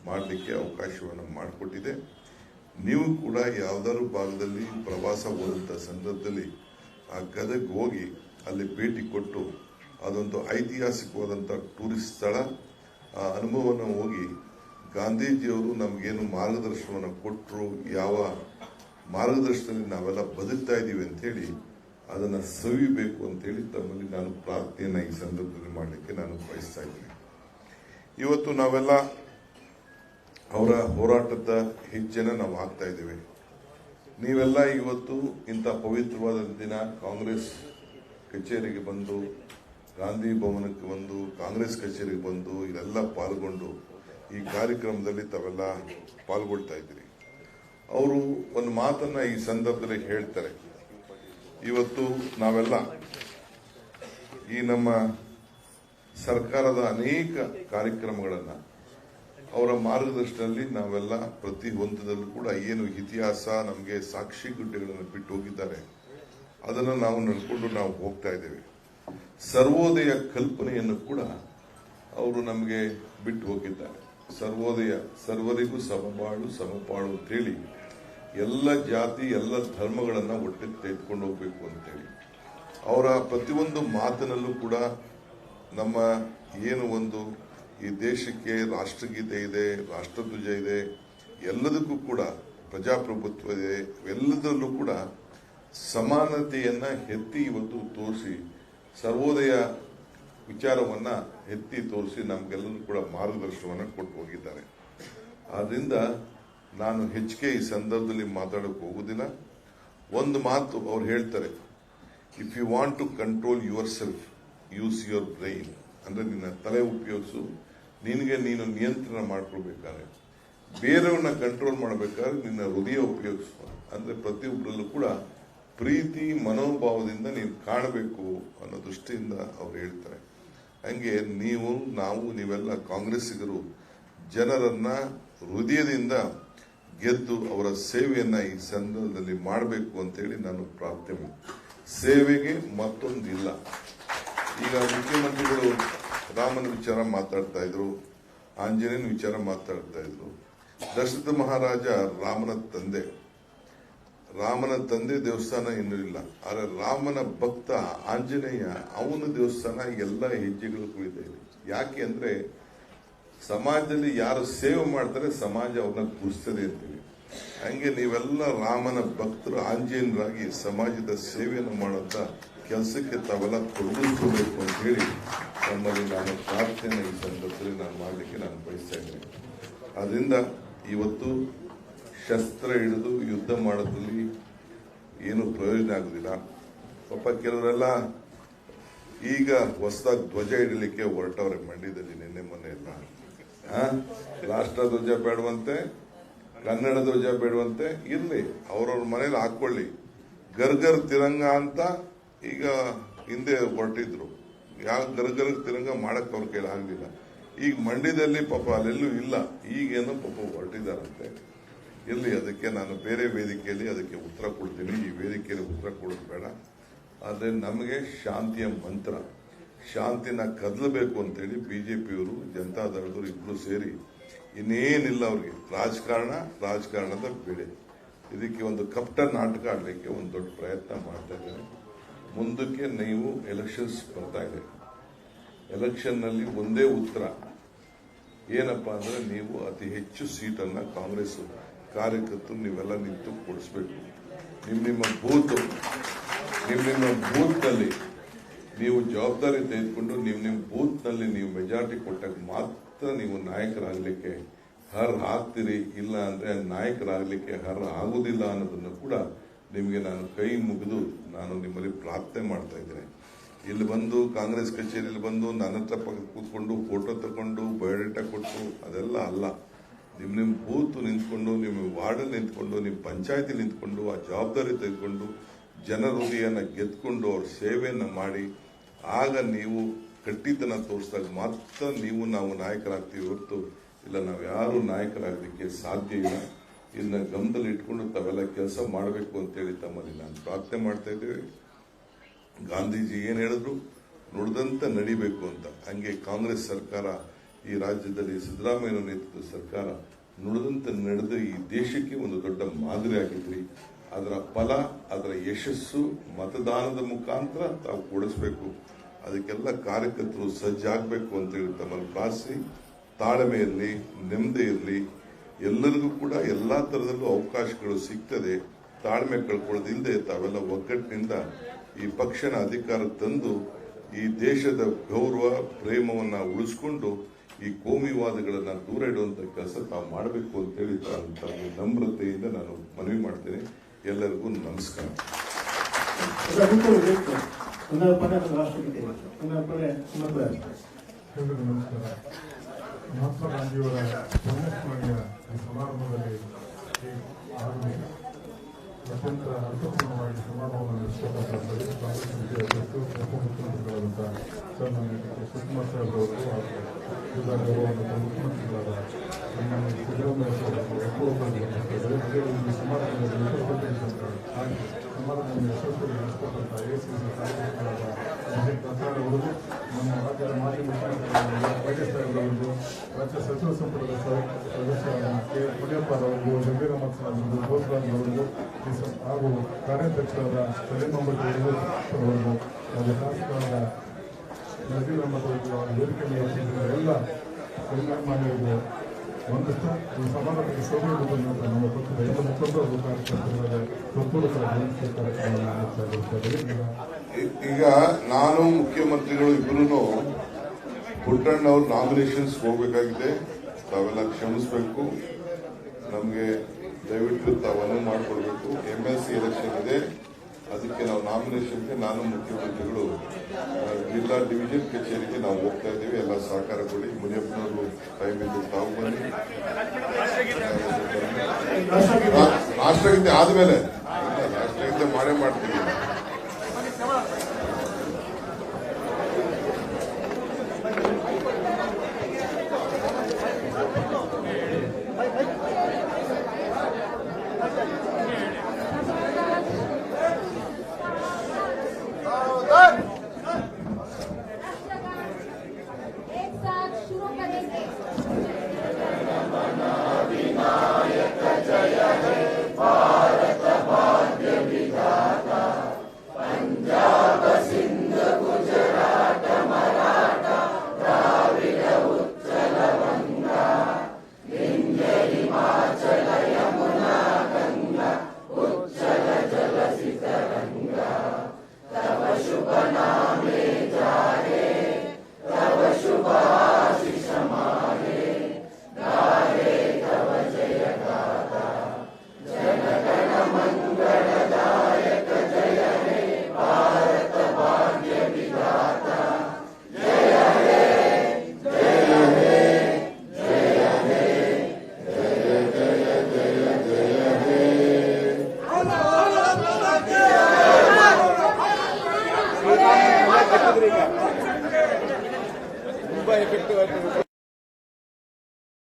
ಮಾಡಲಿಕ್ಕೆ ಅವಕಾಶವನ್ನು ಮಾಡಿಕೊಟ್ಟಿದೆ. ನೀವು ಕೂಡ ಯಾವ್ದಾದ್ರು ಭಾಗದಲ್ಲಿ ಪ್ರವಾಸ ಹೋದಂಥ ಸಂದರ್ಭದಲ್ಲಿ ಆ ಗದಗ ಹೋಗಿ ಅಲ್ಲಿ ಭೇಟಿ ಕೊಟ್ಟು ಅದೊಂದು ಐತಿಹಾಸಿಕವಾದಂಥ ಟೂರಿಸ್ಟ್ ಸ್ಥಳ, ಆ ಅನುಭವವನ್ನು ಹೋಗಿ ಗಾಂಧೀಜಿಯವರು ನಮಗೇನು ಮಾರ್ಗದರ್ಶನವನ್ನು ಕೊಟ್ಟರು, ಯಾವ ಮಾರ್ಗದರ್ಶನದಲ್ಲಿ ನಾವೆಲ್ಲ ಬದುಕ್ತಾ ಇದ್ದೀವಿ ಅಂತೇಳಿ ಅದನ್ನು ಸವಿಬೇಕು ಅಂತೇಳಿ ತಮ್ಮಲ್ಲಿ ನಾನು ಪ್ರಾರ್ಥನೆಯನ್ನು ಈ ಸಂದರ್ಭದಲ್ಲಿ ಮಾಡಲಿಕ್ಕೆ ನಾನು ಬಯಸ್ತಾ ಇದ್ದೀನಿ. ಇವತ್ತು ನಾವೆಲ್ಲ ಅವರ ಹೋರಾಟದ ಹೆಜ್ಜೆನ ನಾವು ಹಾಕ್ತಾ ಇದ್ದೇವೆ. ನೀವೆಲ್ಲ ಇವತ್ತು ಇಂಥ ಪವಿತ್ರವಾದ ದಿನ ಕಾಂಗ್ರೆಸ್ ಕಚೇರಿಗೆ ಬಂದು, ಗಾಂಧಿ ಭವನಕ್ಕೆ ಬಂದು, ಕಾಂಗ್ರೆಸ್ ಕಚೇರಿಗೆ ಬಂದು ಇದೆಲ್ಲ ಪಾಲ್ಗೊಂಡು ಈ ಕಾರ್ಯಕ್ರಮದಲ್ಲಿ ತಾವೆಲ್ಲ ಪಾಲ್ಗೊಳ್ತಾ ಇದ್ದೀರಿ. ಅವರು ಒಂದು ಮಾತನ್ನ ಈ ಸಂದರ್ಭದಲ್ಲಿ ಹೇಳ್ತಾರೆ. ಇವತ್ತು ನಾವೆಲ್ಲ ಈ ನಮ್ಮ ಸರ್ಕಾರದ ಅನೇಕ ಕಾರ್ಯಕ್ರಮಗಳನ್ನು ಅವರ ಮಾರ್ಗದರ್ಶನದಲ್ಲಿ ನಾವೆಲ್ಲ ಪ್ರತಿ ಹಂತದಲ್ಲೂ ಕೂಡ ಏನು ಇತಿಹಾಸ ನಮಗೆ ಸಾಕ್ಷಿ ಗುಡ್ಡೆಗಳನ್ನು ಬಿಟ್ಟು ಹೋಗಿದ್ದಾರೆ ಅದನ್ನು ನಾವು ನಡ್ಕೊಂಡು ನಾವು ಹೋಗ್ತಾ ಇದ್ದೇವೆ. ಸರ್ವೋದಯ ಕಲ್ಪನೆಯನ್ನು ಕೂಡ ಅವರು ನಮಗೆ ಬಿಟ್ಟು ಹೋಗಿದ್ದಾರೆ. ಸರ್ವೋದಯ, ಸರ್ವರಿಗೂ ಸಮಬಾಳು ಸಮಪಾಳು ಅಂತೇಳಿ ಎಲ್ಲ ಜಾತಿ ಎಲ್ಲ ಧರ್ಮಗಳನ್ನು ಒಟ್ಟಿಗೆ ತೆಗೆದುಕೊಂಡು ಹೋಗ್ಬೇಕು ಅಂತೇಳಿ ಅವರ ಪ್ರತಿಯೊಂದು ಮಾತಿನಲ್ಲೂ ಕೂಡ ನಮ್ಮ ಏನು ಒಂದು ಈ ದೇಶಕ್ಕೆ ರಾಷ್ಟ್ರಗೀತೆ ಇದೆ, ರಾಷ್ಟ್ರಧ್ವಜ ಇದೆ, ಎಲ್ಲದಕ್ಕೂ ಕೂಡ ಪ್ರಜಾಪ್ರಭುತ್ವ ಇದೆ, ಎಲ್ಲದರಲ್ಲೂ ಕೂಡ ಸಮಾನತೆಯನ್ನ ಎತ್ತಿ ಇವತ್ತು ತೋರಿಸಿ ಸರ್ವೋದಯ ವಿಚಾರವನ್ನ ಎತ್ತಿ ತೋರಿಸಿ ನಮಗೆಲ್ಲರೂ ಕೂಡ ಮಾರ್ಗದರ್ಶನವನ್ನು ಕೊಟ್ಟು ಹೋಗಿದ್ದಾರೆ. ಆದ್ರಿಂದ ನಾನು ಹೆಚ್ಚಿಗೆ ಈ ಸಂದರ್ಭದಲ್ಲಿ ಮಾತಾಡೋಕೆ ಹೋಗುದಿಲ್ಲ. ಒಂದು ಮಾತು ಅವ್ರು ಹೇಳ್ತಾರೆ, if you want to control yourself use your brain. ಅಂದ್ರೆ ನಿನ್ನ ತಲೆ ಉಪಯೋಗಿಸು, ನಿನಗೆ ನೀನು ನಿಯಂತ್ರಣ ಮಾಡ್ಕೊಳ್ಬೇಕಾದ್ರೆ, ಬೇರೆಯವ್ರನ್ನ ಕಂಟ್ರೋಲ್ ಮಾಡಬೇಕಾದ್ರೆ ನಿನ್ನ ಹೃದಯ ಉಪಯೋಗಿಸು. ಅಂದ್ರೆ ಪ್ರತಿಯೊಬ್ಬರಲ್ಲೂ ಕೂಡ ಪ್ರೀತಿ ಮನೋಭಾವದಿಂದ ನೀನು ಕಾಣಬೇಕು ಅನ್ನೋ ದೃಷ್ಟಿಯಿಂದ ಅವ್ರು ಹೇಳ್ತಾರೆ. ಹಂಗೆ ನೀವೆಲ್ಲ ಕಾಂಗ್ರೆಸ್ಸಿಗರು ಜನರನ್ನ ಹೃದಯದಿಂದ ಗೆದ್ದು ಅವರ ಸೇವೆಯನ್ನ ಈ ಸಂದರ್ಭದಲ್ಲಿ ಮಾಡಬೇಕು ಅಂತೇಳಿ ನಾನು ಪ್ರಾರ್ಥನೆ. ಸೇವೆಗೆ ಮತ್ತೊಂದಿಲ್ಲ. ಈಗ ಮುಖ್ಯಮಂತ್ರಿಗಳು ರಾಮನ ವಿಚಾರ ಮಾತಾಡ್ತಾ ಇದ್ರು, ಆಂಜನೇಯನ ವಿಚಾರ ಮಾತಾಡ್ತಾ ಇದ್ರು. ದಶರಥ ಮಹಾರಾಜ ರಾಮನ ತಂದೆ ದೇವಸ್ಥಾನ ಇನ್ನೂ ಇಲ್ಲ. ಆದರೆ ರಾಮನ ಭಕ್ತ ಆಂಜನೇಯ, ಅವನ ದೇವಸ್ಥಾನ ಎಲ್ಲ ಹೆಜ್ಜೆಗಳು ಕುಳಿತಾ ಇದೆ. ಯಾಕೆ ಅಂದ್ರೆ ಸಮಾಜದಲ್ಲಿ ಯಾರು ಸೇವೆ ಮಾಡ್ತಾರೆ ಸಮಾಜ ಅವ್ರನ್ನ ಗುರುಸ್ತದೆ ಅಂತೇಳಿ. ಹಂಗೆ ನೀವೆಲ್ಲ ರಾಮನ ಭಕ್ತರು ಆಂಜನೇಯರಾಗಿ ಸಮಾಜದ ಸೇವೆಯನ್ನು ಮಾಡುವಂತ ಕೆಲಸಕ್ಕೆ ತಾವೆಲ್ಲ ತೊಡಗಿಸ್ಕೋಬೇಕು ಅಂತ ಹೇಳಿ ನಮ್ಮಲ್ಲಿ ನಾನು ಪ್ರಾರ್ಥನೆ ಈ ಸಂದರ್ಭದಲ್ಲಿ ನಾನು ಮಾಡಲಿಕ್ಕೆ ನಾನು ಬಯಸ್ತಾ ಇದ್ದೇನೆ. ಆದ್ರಿಂದ ಇವತ್ತು ಶಸ್ತ್ರ ಹಿಡಿದು ಯುದ್ಧ ಮಾಡೋದ್ರಲ್ಲಿ ಏನು ಪ್ರಯೋಜನ ಆಗುದಿಲ್ಲ. ಪಾಪ ಕೆಲವರೆಲ್ಲ ಈಗ ಹೊಸದಾಗಿ ಧ್ವಜ ಹಿಡಲಿಕ್ಕೆ ಹೊರಟವ್ರೆ ಮಂಡ್ಯದಲ್ಲಿ, ನಿನ್ನೆ ಮೊನ್ನೆ ಎಲ್ಲ ರಾಷ್ಟ್ರ ಧ್ವಜ ಬೇಡವಂತೆ, ಕನ್ನಡ ಧ್ವಜ ಬೇಡವಂತೆ. ಇರ್ಲಿ, ಅವ್ರವ್ರ ಮನೇಲಿ ಹಾಕೊಳ್ಳಿ. ಗರ್ಗರ್ ತಿರಂಗ ಅಂತ ಈಗ ಹಿಂದೆ ಹೊರಟಿದ್ರು. ಯಾವ ಗರ್ಗರ್ ತಿರಂಗ ಮಾಡಕ್ ಅವ್ರ ಕೈಲಿ ಆಗ್ಲಿಲ್ಲ. ಈಗ ಮಂಡ್ಯದಲ್ಲಿ ಪಾಪ ಅಲ್ಲೆಲ್ಲೂ ಇಲ್ಲ, ಈಗೇನು ಪಾಪ ಹೊರಟಿದಾರಂತೆ. ಇಲ್ಲಿ ಅದಕ್ಕೆ ನಾನು ಬೇರೆ ವೇದಿಕೆಯಲ್ಲಿ ಅದಕ್ಕೆ ಉತ್ತರ ಕೊಡ್ತೀನಿ. ಈ ವೇದಿಕೆಯಲ್ಲಿ ಉತ್ತರ ಕೊಡೋದು ಬೇಡ. ಆದರೆ ನಮಗೆ ಶಾಂತಿಯ ಮಂತ್ರ, ಶಾಂತಿನ ಕದಲಬೇಕು ಅಂತೇಳಿ ಬಿಜೆಪಿಯವರು ಜನತಾದಳದವರು ಇಬ್ರು ಸೇರಿ ಇನ್ನೇನಿಲ್ಲ ಅವ್ರಿಗೆ ರಾಜಕಾರಣದ ಬೇಳೆ. ಇದಕ್ಕೆ ಒಂದು ಕಪಟ ನಾಟಕ ಆಡಲಿಕ್ಕೆ ಒಂದು ದೊಡ್ಡ ಪ್ರಯತ್ನ ಮಾಡ್ತಾ ಇದ್ದಾರೆ. ಮುಂದಕ್ಕೆ ನೀವು ಎಲೆಕ್ಷನ್ಸ್ ಬರ್ತಾ ಇದೆ. ಎಲೆಕ್ಷನ್ನಲ್ಲಿ ಒಂದೇ ಉತ್ತರ ಏನಪ್ಪಾ ಅಂದ್ರೆ ನೀವು ಅತಿ ಹೆಚ್ಚು ಸೀಟನ್ನ ಕಾಂಗ್ರೆಸ್ ಕಾರ್ಯಕರ್ತರು ನೀವೆಲ್ಲ ನಿಂತು ಕೊಡಿಸ್ಬೇಕು. ನಿಮ್ಮ ಬೂತ್ನಲ್ಲಿ ನೀವು ಜವಾಬ್ದಾರಿ ತೆಗೆದುಕೊಂಡು ನಿಮ್ಮ ಬೂತ್ನಲ್ಲಿ ನೀವು ಮೆಜಾರಿಟಿ ಕೊಟ್ಟಾಗ ಮಾತ್ರ ನೀವು ನಾಯಕರಾಗಲಿಕ್ಕೆ ಆಗ್ತೀರಿ. ಇಲ್ಲ ಅಂದ್ರೆ ನಾಯಕರಾಗಲಿಕ್ಕೆ ಆಗುದಿಲ್ಲ ಅನ್ನೋದನ್ನು ಕೂಡ ನಿಮಗೆ ನಾನು ಕೈ ಮುಗಿದು ನಾನು ನಿಮ್ಮಲ್ಲಿ ಪ್ರಾರ್ಥನೆ ಮಾಡ್ತಾ ಇದ್ದೇನೆ. ಇಲ್ಲಿ ಬಂದು ಕಾಂಗ್ರೆಸ್ ಕಚೇರಿಯಲ್ಲಿ ಬಂದು ನನ್ನ ಹತ್ರ ಕೂತ್ಕೊಂಡು ಫೋಟೋ ತಗೊಂಡು ಬಯೋಡೇಟಾ ಕೊಟ್ಟು ಅದೆಲ್ಲ ಅಲ್ಲ. ನಿಮ್ಮ ಬೂತ್ ನಿಂತ್ಕೊಂಡು, ನಿಮ್ಮ ವಾರ್ಡ್ ನಿಂತ್ಕೊಂಡು, ನಿಮ್ಮ ಪಂಚಾಯತಿ ನಿಂತ್ಕೊಂಡು ಆ ಜವಾಬ್ದಾರಿ ತೆಗೆದುಕೊಂಡು ಜನರ ಹೃದಯನ ಗೆದ್ಕೊಂಡು ಅವ್ರ ಸೇವೆಯನ್ನು ಮಾಡಿ ಆಗ ನೀವು ಗಟ್ಟಿತನ ತೋರಿಸಿದಾಗ ಮಾತ್ರ ನಾವು ನಾಯಕರಾಗ್ತೀವಿ ಹೊರತು ಇಲ್ಲ ನಾವು ಯಾರು ನಾಯಕರಾಗಲಿಕ್ಕೆ ಸಾಧ್ಯ ಇಲ್ಲ. ಇದನ್ನ ಗಮನದಲ್ಲಿ ಇಟ್ಕೊಂಡು ತಾವೆಲ್ಲ ಕೆಲಸ ಮಾಡಬೇಕು ಅಂತೇಳಿ ತಮ್ಮಲ್ಲಿ ನಾನು ಪ್ರಾರ್ಥನೆ ಮಾಡ್ತಾ ಇದ್ದೇವೆ. ಗಾಂಧೀಜಿ ಏನ್ ಹೇಳಿದ್ರು ನುಡಿದಂತೆ ನಡಿಬೇಕು ಅಂತ, ಹಂಗೆ ಕಾಂಗ್ರೆಸ್ ಸರ್ಕಾರ ಈ ರಾಜ್ಯದಲ್ಲಿ ಸಿದ್ದರಾಮಯ್ಯ ನೇತೃತ್ವದ ಸರ್ಕಾರ ನುಡಿದಂತೆ ನಡೆದು ಈ ದೇಶಕ್ಕೆ ಒಂದು ದೊಡ್ಡ ಮಾದರಿ ಆಗಿದ್ರಿ. ಅದರ ಫಲ, ಅದರ ಯಶಸ್ಸು ಮತದಾನದ ಮುಖಾಂತರ ತಾವು ಕೊಡಿಸ್ಬೇಕು. ಅದಕ್ಕೆಲ್ಲ ಕಾರ್ಯಕರ್ತರು ಸಜ್ಜಾಗಬೇಕು ಅಂತೇಳಿ ತಮ್ಮನ್ನು ಪ್ರಾರ್ಥಿಸಿ, ತಾಳ್ಮೆ ಇರಲಿ, ನೆಮ್ಮದಿ ಇರಲಿ. ಎಲ್ಲರಿಗೂ ಕೂಡ ಎಲ್ಲಾ ತರದಲ್ಲೂ ಅವಕಾಶಗಳು ಸಿಗ್ತದೆ. ತಾಳ್ಮೆ ಕಳ್ಕೊಳ್ಳೋದಿಲ್ಲದೆ ತಾವೆಲ್ಲ ಒಗ್ಗಟ್ಟಿನಿಂದ ಈ ಪಕ್ಷನ ಅಧಿಕಾರ ತಂದು ಈ ದೇಶದ ಗೌರವ ಪ್ರೇಮವನ್ನ ಉಳಿಸ್ಕೊಂಡು ಈ ಕೋಮಿವಾದಗಳನ್ನ ದೂರ ಇಡುವಂತ ಕೆಲಸ ತಾವು ಮಾಡಬೇಕು ಅಂತೇಳಿ ನಮ್ರತೆಯಿಂದ ನಾನು ಮನವಿ ಮಾಡ್ತೇನೆ. ಎಲ್ಲರಿಗೂ ನಮಸ್ಕಾರ. ನಮಸ್ಕಾರ. ಮಹಾತ್ಮ ಗಾಂಧಿಯವರ ಜನ್ಮಸ್ಮರಣೆಯ ಈ ಸಮಾರಂಭದಲ್ಲಿ ಅತ್ಯಂತ ಅರ್ಥಪೂರ್ಣವಾಗಿ ಸಮಾರಂಭವನ್ನು ನಡೆಸಿಕೊಂಡಂತಹ ಪ್ರದೇಶ ಕಾಂಗ್ರೆಸ್ ಸಮಿತಿಯ ಅಧ್ಯಕ್ಷರು ಉಪಮುಖ್ಯಮಂತ್ರಿಗಳಾದಂಥ ಸನ್ಮಾನ್ಯ ಶಿವಕುಮಾರ್ ಸಾಹೇಬ್ ಅವರು ಹಾಗೂ ಜಿಲ್ಲಾ ಗೌರವಾನ್ವಿತ ಮುಖ್ಯಮಂತ್ರಿಗಳಾದ ಸಿದ್ದರಾಮಯ್ಯ ಸಾಹೇಬರು ಒಪ್ಪುವಂತೆ ಈ ಸಮಾರಂಭದಲ್ಲಿ ಸಮಾರಂಭವನ್ನು ಯಶಸ್ವಿಯಾಗಿ ನಡೆಸಿಕೊಟ್ಟಂಥ ಎಸಿಸಿ ಕಾರ್ಯಕರ್ತರಾದ ಅಜಿತ್ ಪ್ರಸಾದ್ ಅವರು, ನಮ್ಮ ರಾಜ್ಯದ ಮಾಜಿ ಮುಖ್ಯಮಂತ್ರಿಗಳಾದ ವೈದ್ಯ ಸಾಹೇಬರವರಿಗೂ, ರಾಜ್ಯ ಸಚಿವ ಸಂಪುಟದ ಸದಸ್ಯರಾದ ಕೆ ಮುನಿಯಪ್ಪ ಅವರಿಗೂ, ಜಮೀರ್ ಅಹಮದ್ ಸಾಹೇಬರಿಗೂ, ಬೋಸ್ರಾಜ್ ಅವರಿಗೂ ಹಾಗೂ ಕಾರ್ಯಾಧ್ಯಕ್ಷರಾದ ಸಲೀಂ ಅಹಮದ್ ಅವರಿಗೂ, ಹಾಗೂ ಶಾಸಕರಾದ ನಜೀರ್ ಅಹಮದ್ ಅವರಿಗೂ, ವೇದಿಕೆ ಮೇಲೆ ಎಲ್ಲ ಗಣ್ಯಮಾನ್ಯರಿಗೂ ಒಂದಷ್ಟು ಈ ಸಮಾರಂಭಕ್ಕೆ ಸೌಲಭ್ಯವನ್ನು ನಮ್ಮ ಪಕ್ಷದ ಎಲ್ಲ ಮುಖಂಡರು ಕಾರ್ಯಕರ್ತರಾದ ಕಾರ್ಯಕ್ರಮವನ್ನು ನಡೆಸಲಾಗುತ್ತದೆ. ಈಗ ನಾನು ಮುಖ್ಯಮಂತ್ರಿಗಳು ಇಬ್ಬರೂ ಪುಟ್ಟಣ್ಣವ್ರ ನಾಮಿನೇಷನ್ಸ್ ಹೋಗಬೇಕಾಗಿದೆ. ತಾವೆಲ್ಲ ಕ್ಷಮಿಸಬೇಕು. ನಮಗೆ ದಯವಿಟ್ಟು ತಾವು ಅನುವು ಮಾಡಿಕೊಡ್ಬೇಕು. MLC ಎಲೆಕ್ಷನ್ ಇದೆ, ಅದಕ್ಕೆ ನಾವು ನಾಮಿನೇಷನ್ಗೆ ನಾನು ಮುಖ್ಯಮಂತ್ರಿಗಳು ಜಿಲ್ಲಾ ಡಿವಿಷನ್ ಕಚೇರಿಗೆ ನಾವು ಹೋಗ್ತಾ ಇದ್ದೀವಿ. ಎಲ್ಲ ಸಹಕಾರ ಕೊಡಿ. ಮುನಿಯಪ್ಪನವರು ಟೈಮ್ ಇದ್ದು ತಾವು ಬನ್ನಿ. ರಾಷ್ಟ್ರಗೀತೆ ಆದ್ಮೇಲೆ ರಾಷ್ಟ್ರಗೀತೆ ಮಾಡೇ ಮಾಡ್ತೀವಿ. ಶುಭ